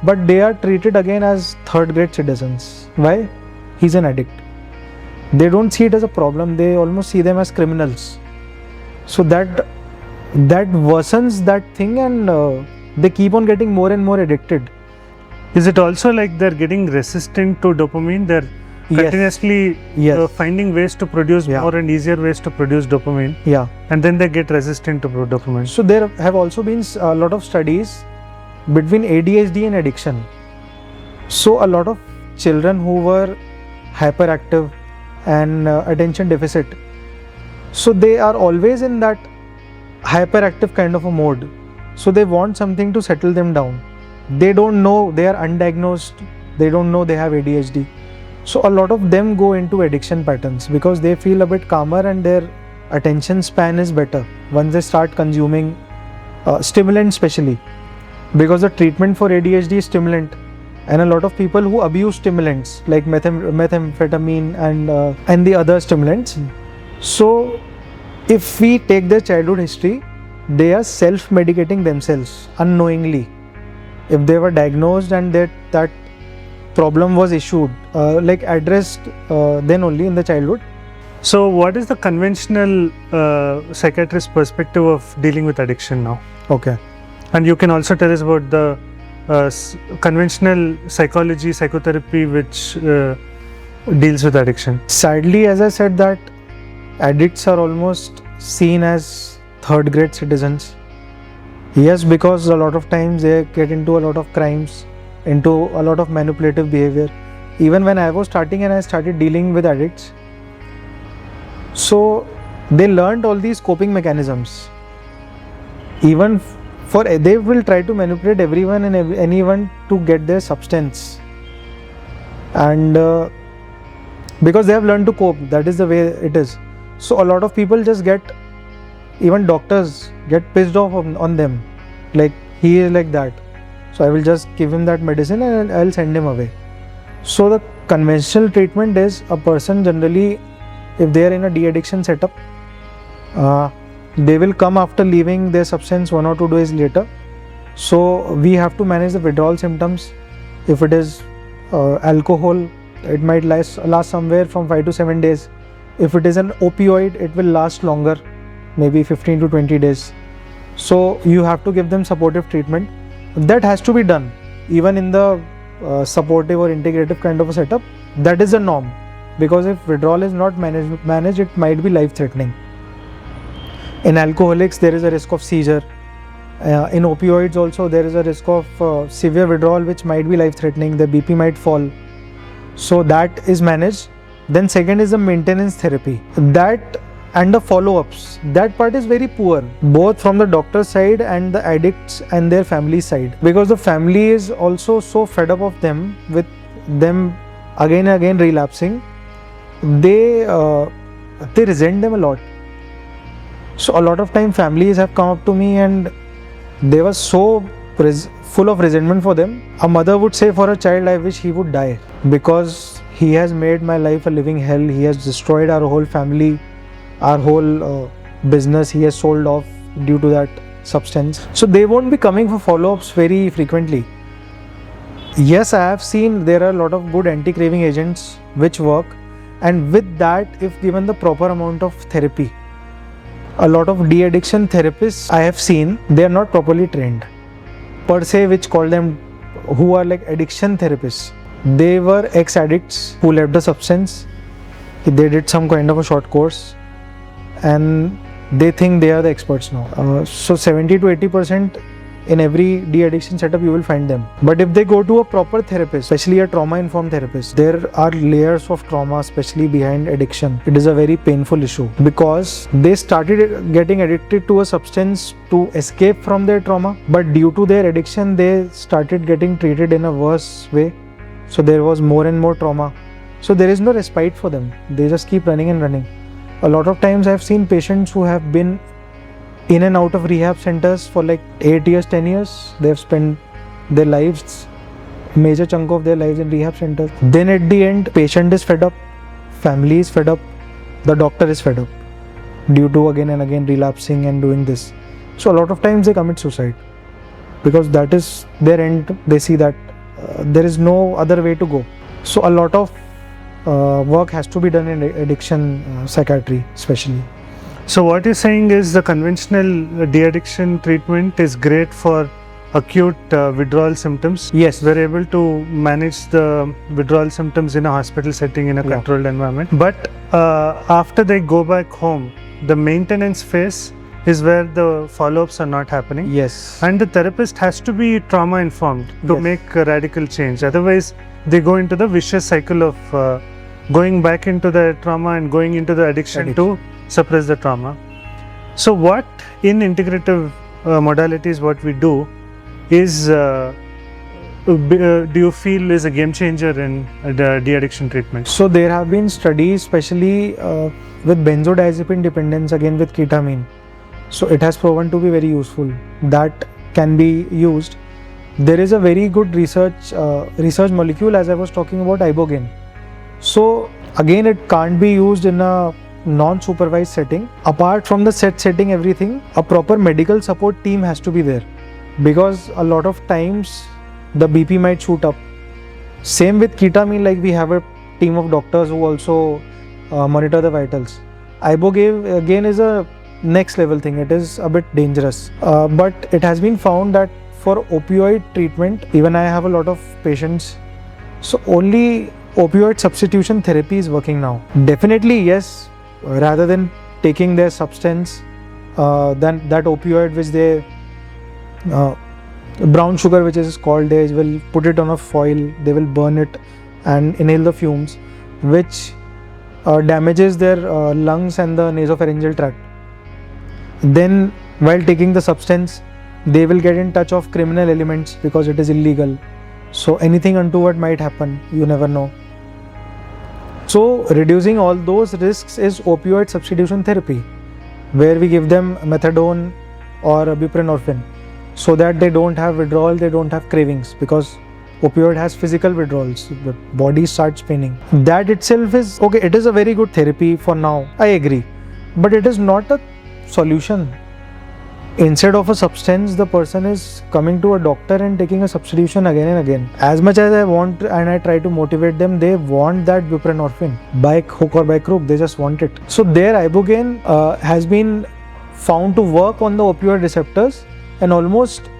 but they are treated again as third grade citizens. Why? He's an addict. They don't see it as a problem, they almost see them as criminals. So that worsens that thing, and they keep on getting more and more addicted. Is it also like they're getting resistant to dopamine? They're continuously finding ways to produce more and easier ways to produce dopamine. Yeah. And then they get resistant to dopamine. So there have also been a lot of studies between ADHD and addiction. So a lot of children who were hyperactive and attention deficit, so they are always in that hyperactive kind of a mode. So they want something to settle them down. They don't know, they are undiagnosed, they don't know they have ADHD. So a lot of them go into addiction patterns because they feel a bit calmer and their attention span is better once they start consuming stimulants, especially because the treatment for ADHD is stimulant, and a lot of people who abuse stimulants like methamphetamine and the other stimulants. So if we take their childhood history, they are self-medicating themselves unknowingly. If they were diagnosed and that problem was issued, addressed then only in the childhood. So what is the conventional psychiatrist perspective of dealing with addiction now? Okay. And you can also tell us about the conventional psychology, psychotherapy which deals with addiction. Sadly, as I said, that addicts are almost seen as third grade citizens. Yes, because a lot of times they get into a lot of crimes, into a lot of manipulative behavior. Even when I was starting and I started dealing with addicts, so they learned all these coping mechanisms. Even they will try to manipulate everyone and anyone to get their substance, and because they have learned to cope, that is the way it is. So a lot of people just even doctors get pissed off on them, like he is like that, so I will just give him that medicine and I'll send him away. So the conventional treatment is a person generally, if they are in a de-addiction setup, they will come after leaving their substance 1 or 2 days later. So we have to manage the withdrawal symptoms. If it is alcohol, it might last somewhere from 5 to 7 days. If it is an opioid, it will last longer, maybe 15 to 20 days. So you have to give them supportive treatment. That has to be done even in the supportive or integrative kind of a setup. That is the norm, because if withdrawal is not managed, it might be life-threatening. In alcoholics, there is a risk of seizure. In opioids also, there is a risk of severe withdrawal which might be life-threatening. The BP might fall. So that is managed. Then second is the maintenance therapy. That and the follow-ups. That part is very poor, both from the doctor's side and the addicts and their family side. Because the family is also so fed up of them, with them again and again relapsing. They resent them a lot. So a lot of time families have come up to me and they were so full of resentment for them. A mother would say for a child, I wish he would die because he has made my life a living hell. He has destroyed our whole family, our whole business he has sold off due to that substance. So they won't be coming for follow-ups very frequently. Yes, I have seen there are a lot of good anti-craving agents which work, and with that, if given the proper amount of therapy, a lot of de-addiction therapists I have seen, they are not properly trained per se, which call them, who are like addiction therapists. They were ex-addicts who left the substance. They did some kind of a short course and they think they are the experts now. So 70 to 80% in every de-addiction setup you will find them. But if they go to a proper therapist, especially a trauma-informed therapist, there are layers of trauma, especially behind addiction. It is a very painful issue because they started getting addicted to a substance to escape from their trauma, but due to their addiction, they started getting treated in a worse way. So there was more and more trauma. So there is no respite for them. They just keep running and running. A lot of times I have seen patients who have been in and out of rehab centers for like 8 years, 10 years. They have spent their lives, major chunk of their lives in rehab centers. Then at the end, patient is fed up, family is fed up, the doctor is fed up due to again and again relapsing and doing this. So a lot of times they commit suicide because that is their end. They see that there is no other way to go. So a lot of work has to be done in addiction psychiatry especially. So what you're saying is the conventional de-addiction treatment is great for acute withdrawal symptoms. Yes. We're able to manage the withdrawal symptoms in a hospital setting in a controlled environment. But after they go back home, the maintenance phase is where the follow-ups are not happening. Yes. And the therapist has to be trauma informed to Yes. make a radical change. Otherwise, they go into the vicious cycle of going back into the trauma and going into the addiction to suppress the trauma. So what in integrative modalities what we do is do you feel is a game changer in the de-addiction treatment? So there have been studies especially with benzodiazepine dependence, again with ketamine. So it has proven to be very useful. That can be used. There is a very good research molecule, as I was talking about, ibogaine. So again, it can't be used in a non-supervised setting. Apart from the setting, everything, a proper medical support team has to be there, because a lot of times the BP might shoot up. Same with ketamine, like we have a team of doctors who also monitor the vitals. Ibogaine again is a next level thing. It is a bit dangerous, but it has been found that for opioid treatment, even I have a lot of patients, so only opioid substitution therapy is working now. Definitely yes, rather than taking their substance, than that opioid which they brown sugar, which is called, they will put it on a foil, they will burn it and inhale the fumes, which damages their lungs and the nasopharyngeal tract. Then while taking the substance, they will get in touch of criminal elements because it is illegal. So anything untoward might happen, you never know. So reducing all those risks is opioid substitution therapy, where we give them methadone or buprenorphine so that they don't have withdrawal, they don't have cravings, because opioid has physical withdrawals, the body starts paining. That itself is okay, it is a very good therapy for now, I agree, but it is not a solution. Instead of a substance, the person is coming to a doctor and taking a substitution again and again. As much as I want and I try to motivate them, they want that buprenorphine by hook or by crook, they just want it. So their ibogaine has been found to work on the opioid receptors and almost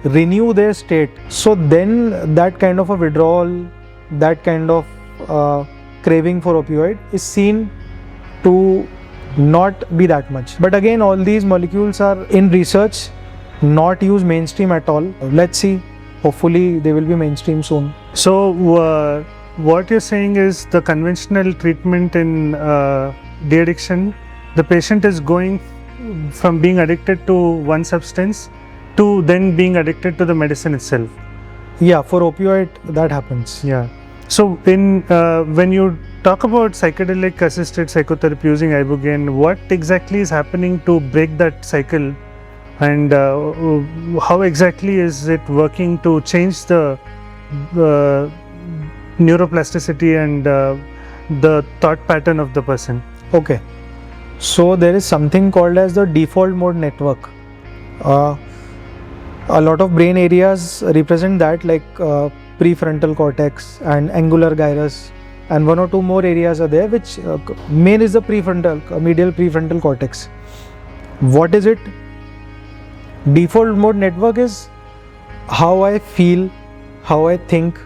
renew their state. So then that kind of a withdrawal, that kind of craving for opioid is seen to not be that much. But again, all these molecules are in research, not used mainstream at all. Let's see, hopefully they will be mainstream soon. So what you're saying is the conventional treatment in de-addiction, the patient is going from being addicted to one substance to then being addicted to the medicine itself. Yeah, for opioid that happens. Yeah. So in when you talk about psychedelic assisted psychotherapy using ibogaine, what exactly is happening to break that cycle, and how exactly is it working to change the neuroplasticity and the thought pattern of the person? Okay, so there is something called as the default mode network. A lot of brain areas represent that, like prefrontal cortex and angular gyrus, and one or two more areas are there, which main is the medial prefrontal cortex. What is it? Default mode network is how I feel, how I think.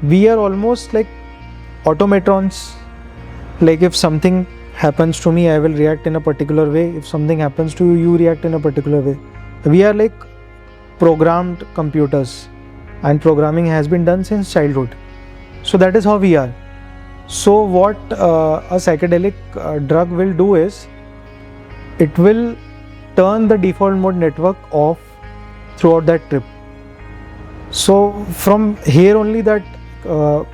We are almost like automatrons. Like if something happens to me, I will react in a particular way. If something happens to you, you react in a particular way. We are like programmed computers, and programming has been done since childhood. So that is how we are. So what a psychedelic drug will do is, it will turn the default mode network off throughout that trip. So from here only that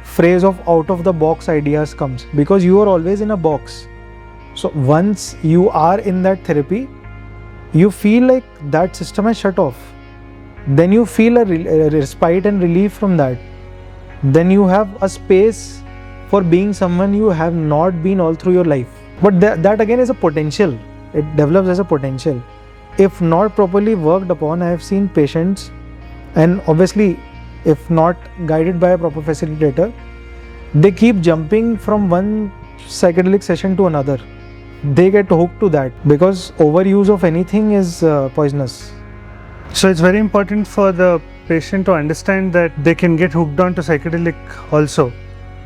phrase of out of the box ideas comes, because you are always in a box. So once you are in that therapy, you feel like that system has shut off. Then you feel a respite and relief from that. Then you have a space for being someone you have not been all through your life. But that again is a potential. It develops as a potential. if not properly worked upon, I have seen patients, and obviously if not guided by a proper facilitator, they keep jumping from one psychedelic session to another. They get hooked to that because overuse of anything is poisonous. So it's very important for the patient to understand that they can get hooked on to psychedelic also.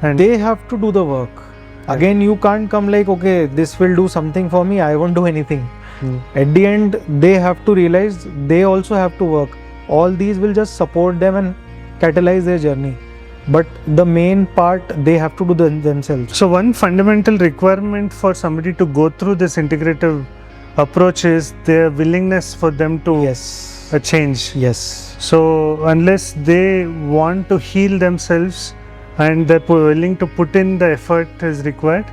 And They have to do the work. Again, you can't come like, okay, this will do something for me, I won't do anything. At the end, they have to realize they also have to work. All these will just support them and catalyze their journey. But the main part, they have to do themselves. So one fundamental requirement for somebody to go through this integrative approach is their willingness for them to Yes. change. Yes. So unless they want to heal themselves and they're willing to put in the effort is required,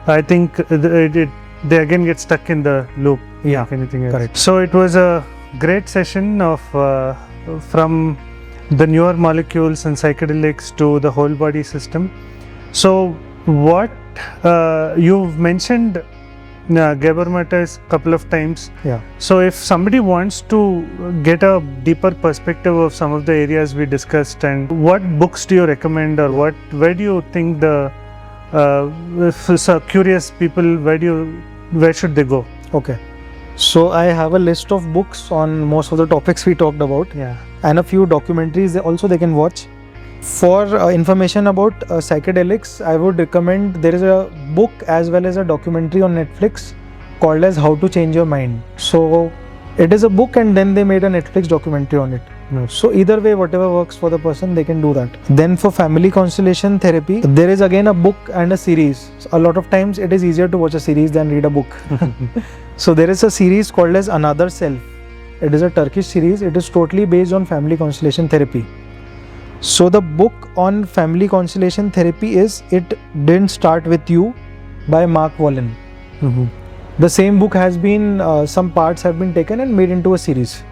I think they again get stuck in the loop. Yeah, Like anything else. correct. So it was a great session of from the newer molecules and psychedelics to the whole body system. So what you've mentioned Gabor Mate a couple of times. Yeah. So if somebody wants to get a deeper perspective of some of the areas we discussed, and what books do you recommend, or where do you think the curious people, where should they go? Okay. So I have a list of books on most of the topics we talked about, Yeah. and a few documentaries also they can watch. For information about psychedelics, I would recommend, there is a book as well as a documentary on Netflix called as How to Change Your Mind. So it is a book and then they made a Netflix documentary on it. So either way, whatever works for the person, they can do that. Then for family constellation therapy, there is again a book and a series. A lot of times it is easier to watch a series than read a book. So there is a series called as Another Self. It is a Turkish series. It is totally based on family constellation therapy. So the book on family constellation therapy is It Didn't Start With You by Mark Wallen. The same book has been, some parts have been taken and made into a series.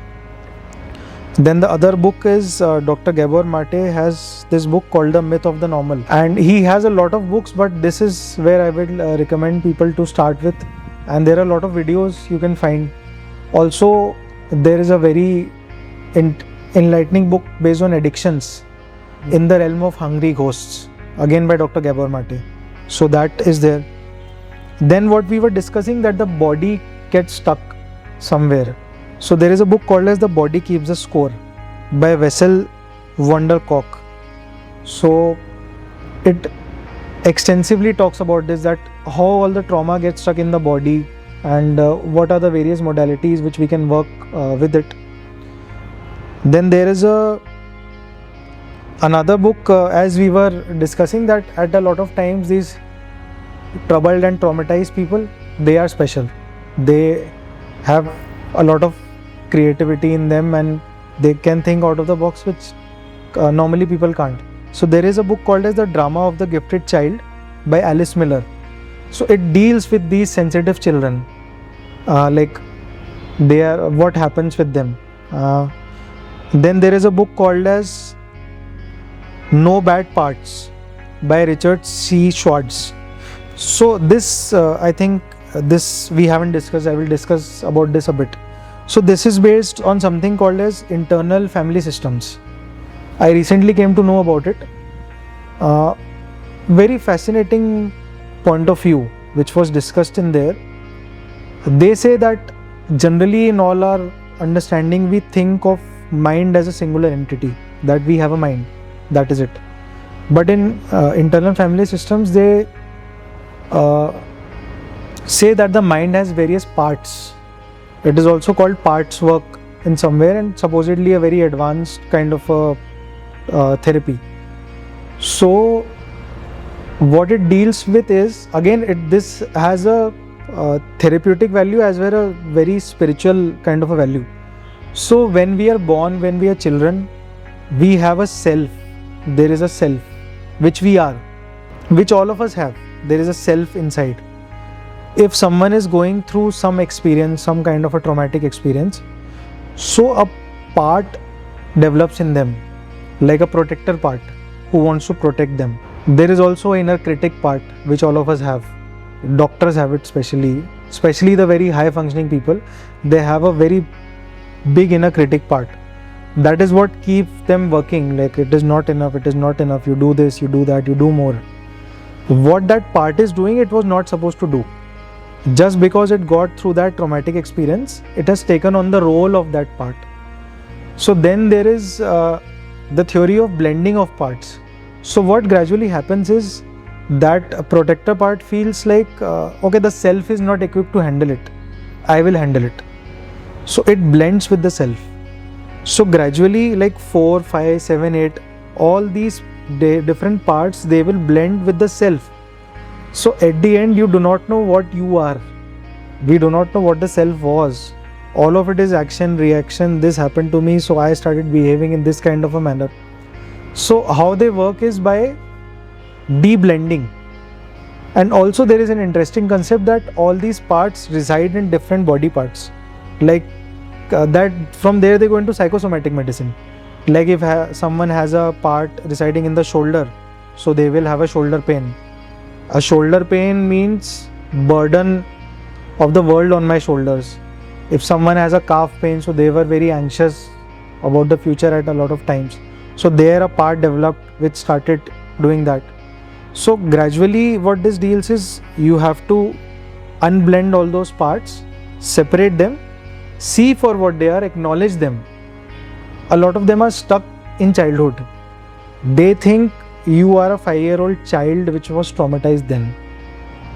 Then the other book is Dr. Gabor Mate has this book called The Myth of the Normal. And he has a lot of books, but this is where I will recommend people to start with. And there are a lot of videos you can find. Also, there is a very enlightening book based on addictions, In the Realm of Hungry Ghosts, again by Dr. Gabor Mate. So that is there. Then what we were discussing, that the body gets stuck somewhere. So there is a book called as The Body Keeps a Score by Wessel Wondercock. So it extensively talks about this, that how all the trauma gets stuck in the body and what are the various modalities which we can work with it. Then there is another book, as we were discussing, that at a lot of times these troubled and traumatized people, they are special. They have a lot of creativity in them and they can think out of the box, which normally people can't. So there is a book called as The Drama of the Gifted Child by Alice Miller. So it deals with these sensitive children, like what happens with them. Then there is a book called as No Bad Parts by Richard C. Schwartz. So this, I think this we haven't discussed. I will discuss about this a bit. So this is based on something called as internal family systems. I recently came to know about it. Very fascinating point of view which was discussed in there. They say that generally in all our understanding we think of mind as a singular entity, that we have a mind, that is it. But in internal family systems, they say that the mind has various parts. It is also called parts work in somewhere, and supposedly a very advanced kind of a therapy. So what it deals with is, again, this has a therapeutic value as well as a very spiritual kind of a value. So when we are born, when we are children, we have a self. There is a self which we are, which all of us have. There is a self inside. If someone is going through some experience, some kind of a traumatic experience, so a part develops in them, like a protector part who wants to protect them. There is also inner critic part which all of us have. Doctors have it especially. especially the very high functioning people, they have a very big inner critic part. That is what keeps them working. Like, it is not enough, it is not enough, you do this, you do that, you do more. What that part is doing, it was not supposed to do. Just because it got through that traumatic experience, it has taken on the role of that part. So then there is the theory of blending of parts. So what gradually happens is that protector part feels like, okay, the self is not equipped to handle it, I will handle it. So it blends with the self. So gradually, like 4, 5, 7, 8, all these different parts, they will blend with the self. So at the end, you do not know what you are. We do not know what the self was. All of it is action, reaction, this happened to me, so I started behaving in this kind of a manner. So how they work is by de-blending. And also there is an interesting concept that all these parts reside in different body parts. Like that from there they go into psychosomatic medicine. Like if someone has a part residing in the shoulder, so they will have a shoulder pain. A shoulder pain means burden of the world on my shoulders. If someone has a calf pain, so they were very anxious about the future at a lot of times. So there a part developed which started doing that. So gradually what this deals is, you have to unblend all those parts, separate them, see for what they are, acknowledge them. A lot of them are stuck in childhood. They think you are a 5-year-old child which was traumatized then.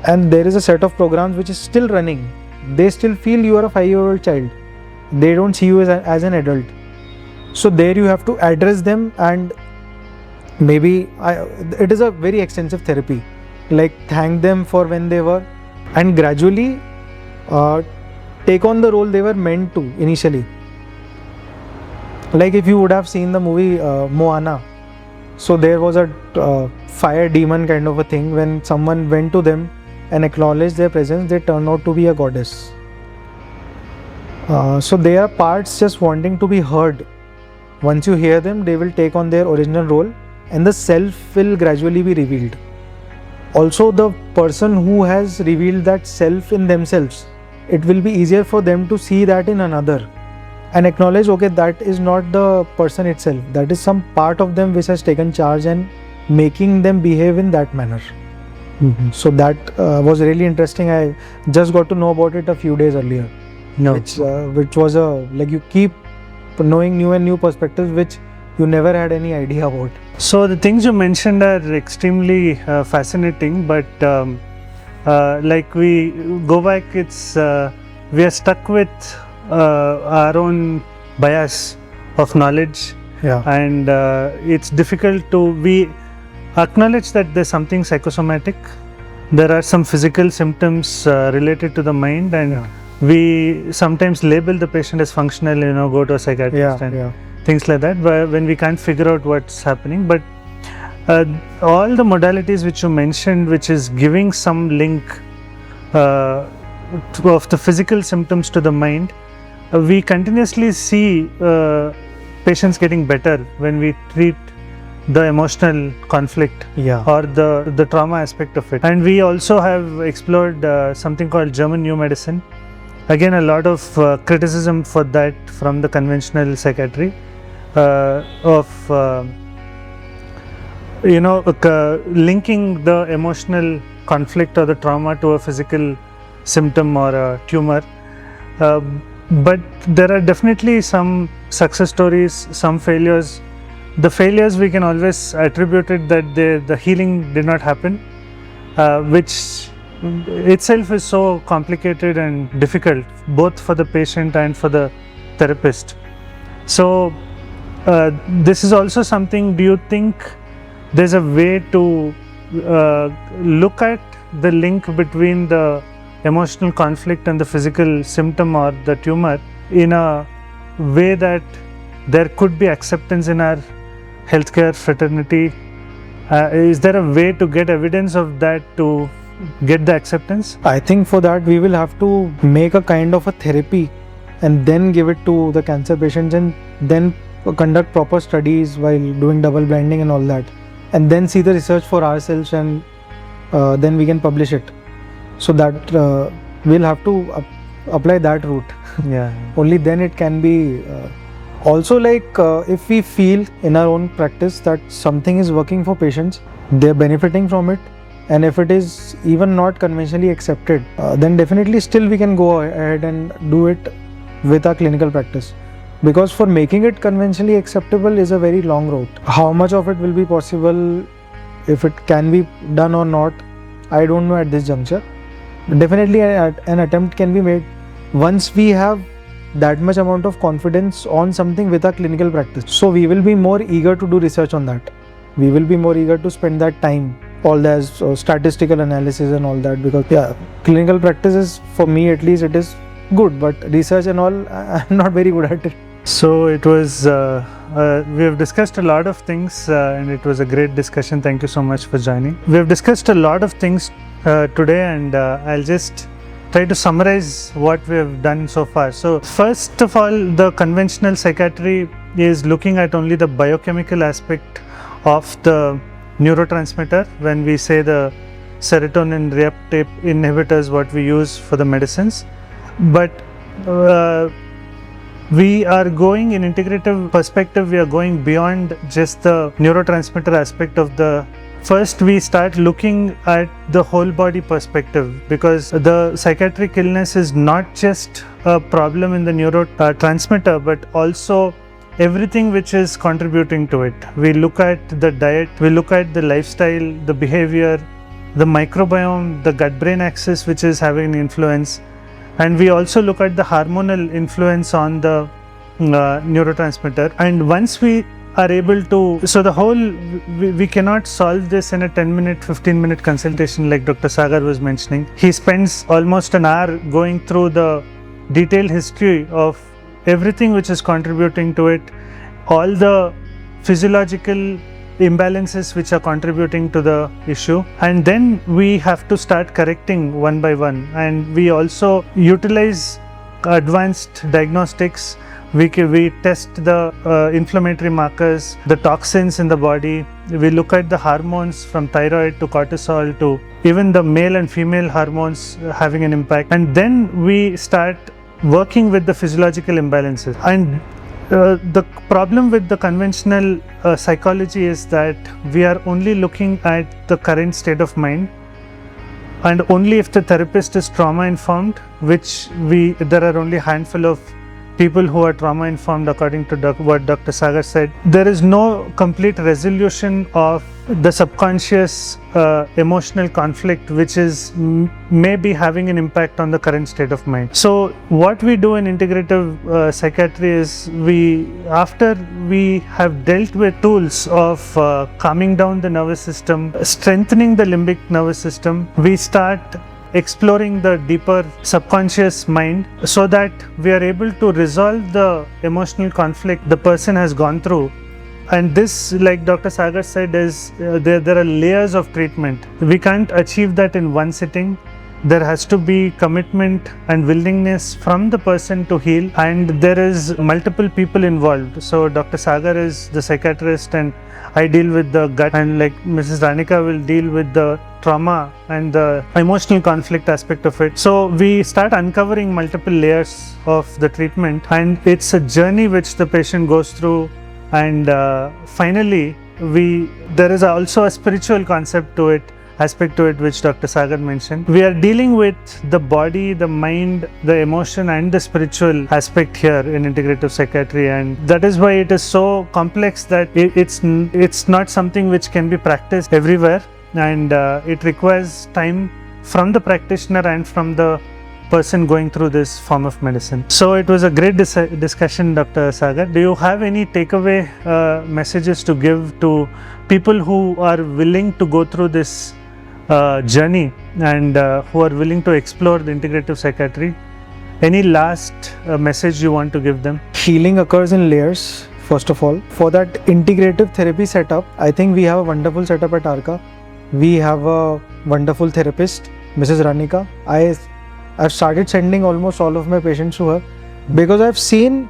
And there is a set of programs which is still running. They still feel you are a 5-year-old child. They don't see you as an adult. So there you have to address them, and maybe it is a very extensive therapy. Like thank them for when they were, and gradually take on the role they were meant to initially. Like if you would have seen the movie Moana, so there was a fire demon kind of a thing. When someone went to them and acknowledged their presence, they turned out to be a goddess. So they are parts just wanting to be heard. Once you hear them, they will take on their original role, and the self will gradually be revealed. Also, the person who has revealed that self in themselves, it will be easier for them to see that in another and acknowledge, okay, that is not the person itself, that is some part of them which has taken charge and making them behave in that manner. So that was really interesting. I just got to know about it a few days earlier. Which was like you keep knowing new and new perspectives which you never had any idea about. So the things you mentioned are extremely fascinating, but like we go back, it's we are stuck with our own bias of knowledge, and it's difficult to we acknowledge that there's something psychosomatic. There are some physical symptoms related to the mind, and we sometimes label the patient as functional, go to a psychiatrist and things like that, when we can't figure out what's happening. But all the modalities which you mentioned, which is giving some link of the physical symptoms to the mind, we continuously see patients getting better when we treat the emotional conflict or the trauma aspect of it. And we also have explored something called German New Medicine. Again, a lot of criticism for that from the conventional psychiatry of linking the emotional conflict or the trauma to a physical symptom or a tumor. But there are definitely some success stories, some failures. The failures we can always attribute it that the healing did not happen, which itself is so complicated and difficult both for the patient and for the therapist. So this is also something, do you think there's a way to look at the link between the emotional conflict and the physical symptom or the tumor in a way that there could be acceptance in our healthcare fraternity? Is there a way to get evidence of that to get the acceptance? I think for that we will have to make a kind of a therapy and then give it to the cancer patients, and then conduct proper studies while doing double blinding and all that, and then see the research for ourselves, and then we can publish it. So that we'll have to apply that route. Yeah. Only then it can be. Also, if we feel in our own practice that something is working for patients, they're benefiting from it, and if it is even not conventionally accepted, then definitely still we can go ahead and do it with our clinical practice. Because for making it conventionally acceptable is a very long road. How much of it will be possible, if it can be done or not, I don't know at this juncture. Definitely an attempt can be made once we have that much amount of confidence on something with our clinical practice. So we will be more eager to do research on that. We will be more eager to spend that time, all that statistical analysis and all that, because clinical practice is, for me at least, it is good, but research and all, I'm not very good at it. So it was, we have discussed a lot of things and it was a great discussion. Thank you so much for joining. We have discussed a lot of things today, and I'll just try to summarize what we have done so far. So first of all, the conventional psychiatry is looking at only the biochemical aspect of the neurotransmitter. When we say the serotonin reuptake inhibitors, what we use for the medicines, but we are going in integrative perspective, we are going beyond just the neurotransmitter aspect of the. First, we start looking at the whole body perspective, because the psychiatric illness is not just a problem in the neurotransmitter, but also everything which is contributing to it. We look at the diet, we look at the lifestyle, the behavior, the microbiome, the gut-brain axis which is having an influence, and we also look at the hormonal influence on the neurotransmitter. And once we are able to, so the whole, we cannot solve this in a 10-minute, 15-minute consultation like Dr. Sagar was mentioning. He spends almost an hour going through the detailed history of everything which is contributing to it, all the physiological imbalances which are contributing to the issue, and then we have to start correcting one by one. And we also utilize advanced diagnostics. We test the inflammatory markers, the toxins in the body. We look at the hormones from thyroid to cortisol to even the male and female hormones having an impact, and then we start working with the physiological imbalances. And the problem with the conventional psychology is that we are only looking at the current state of mind, and only if the therapist is trauma informed, which there are only a handful of people who are trauma informed, according to what Dr. Sagar said. There is no complete resolution of the subconscious emotional conflict which is may be having an impact on the current state of mind. So what we do in integrative psychiatry is, after we have dealt with tools of calming down the nervous system, strengthening the limbic nervous system, we start exploring the deeper subconscious mind, so that we are able to resolve the emotional conflict the person has gone through. And this, like Dr. Sagar said, is there are layers of treatment. We can't achieve that in one sitting. There has to be commitment and willingness from the person to heal, and there is multiple people involved. So Dr. Sagar is the psychiatrist, and I deal with the gut, and like Mrs. Ranika will deal with the trauma and the emotional conflict aspect of it. So we start uncovering multiple layers of the treatment, and it's a journey which the patient goes through. And finally, there is also a spiritual aspect to it, which Dr. Sagar mentioned. We are dealing with the body, the mind, the emotion, and the spiritual aspect here in integrative psychiatry, and that is why it is so complex that it's not something which can be practiced everywhere, and it requires time from the practitioner and from the person going through this form of medicine. So it was a great discussion, Dr. Sagar. Do you have any takeaway messages to give to people who are willing to go through this journey and who are willing to explore the integrative psychiatry? Any last message you want to give them? Healing occurs in layers, first of all. For that integrative therapy setup, I think we have a wonderful setup at Arka. We have a wonderful therapist, Mrs. Ranika. I've started sending almost all of my patients to her, because I've seen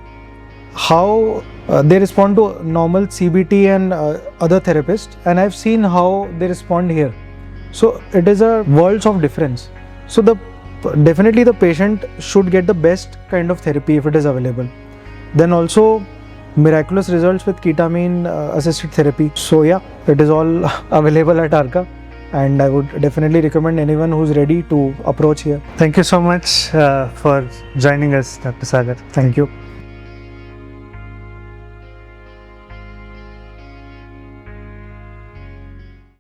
how they respond to normal CBT and other therapists, and I've seen how they respond here. So it is a worlds of difference. So the definitely the patient should get the best kind of therapy if it is available. Then also miraculous results with ketamine assisted therapy. So yeah, it is all available at Arka, and I would definitely recommend anyone who's ready to approach here. Thank you so much for joining us, Dr. Sagar. Thank you.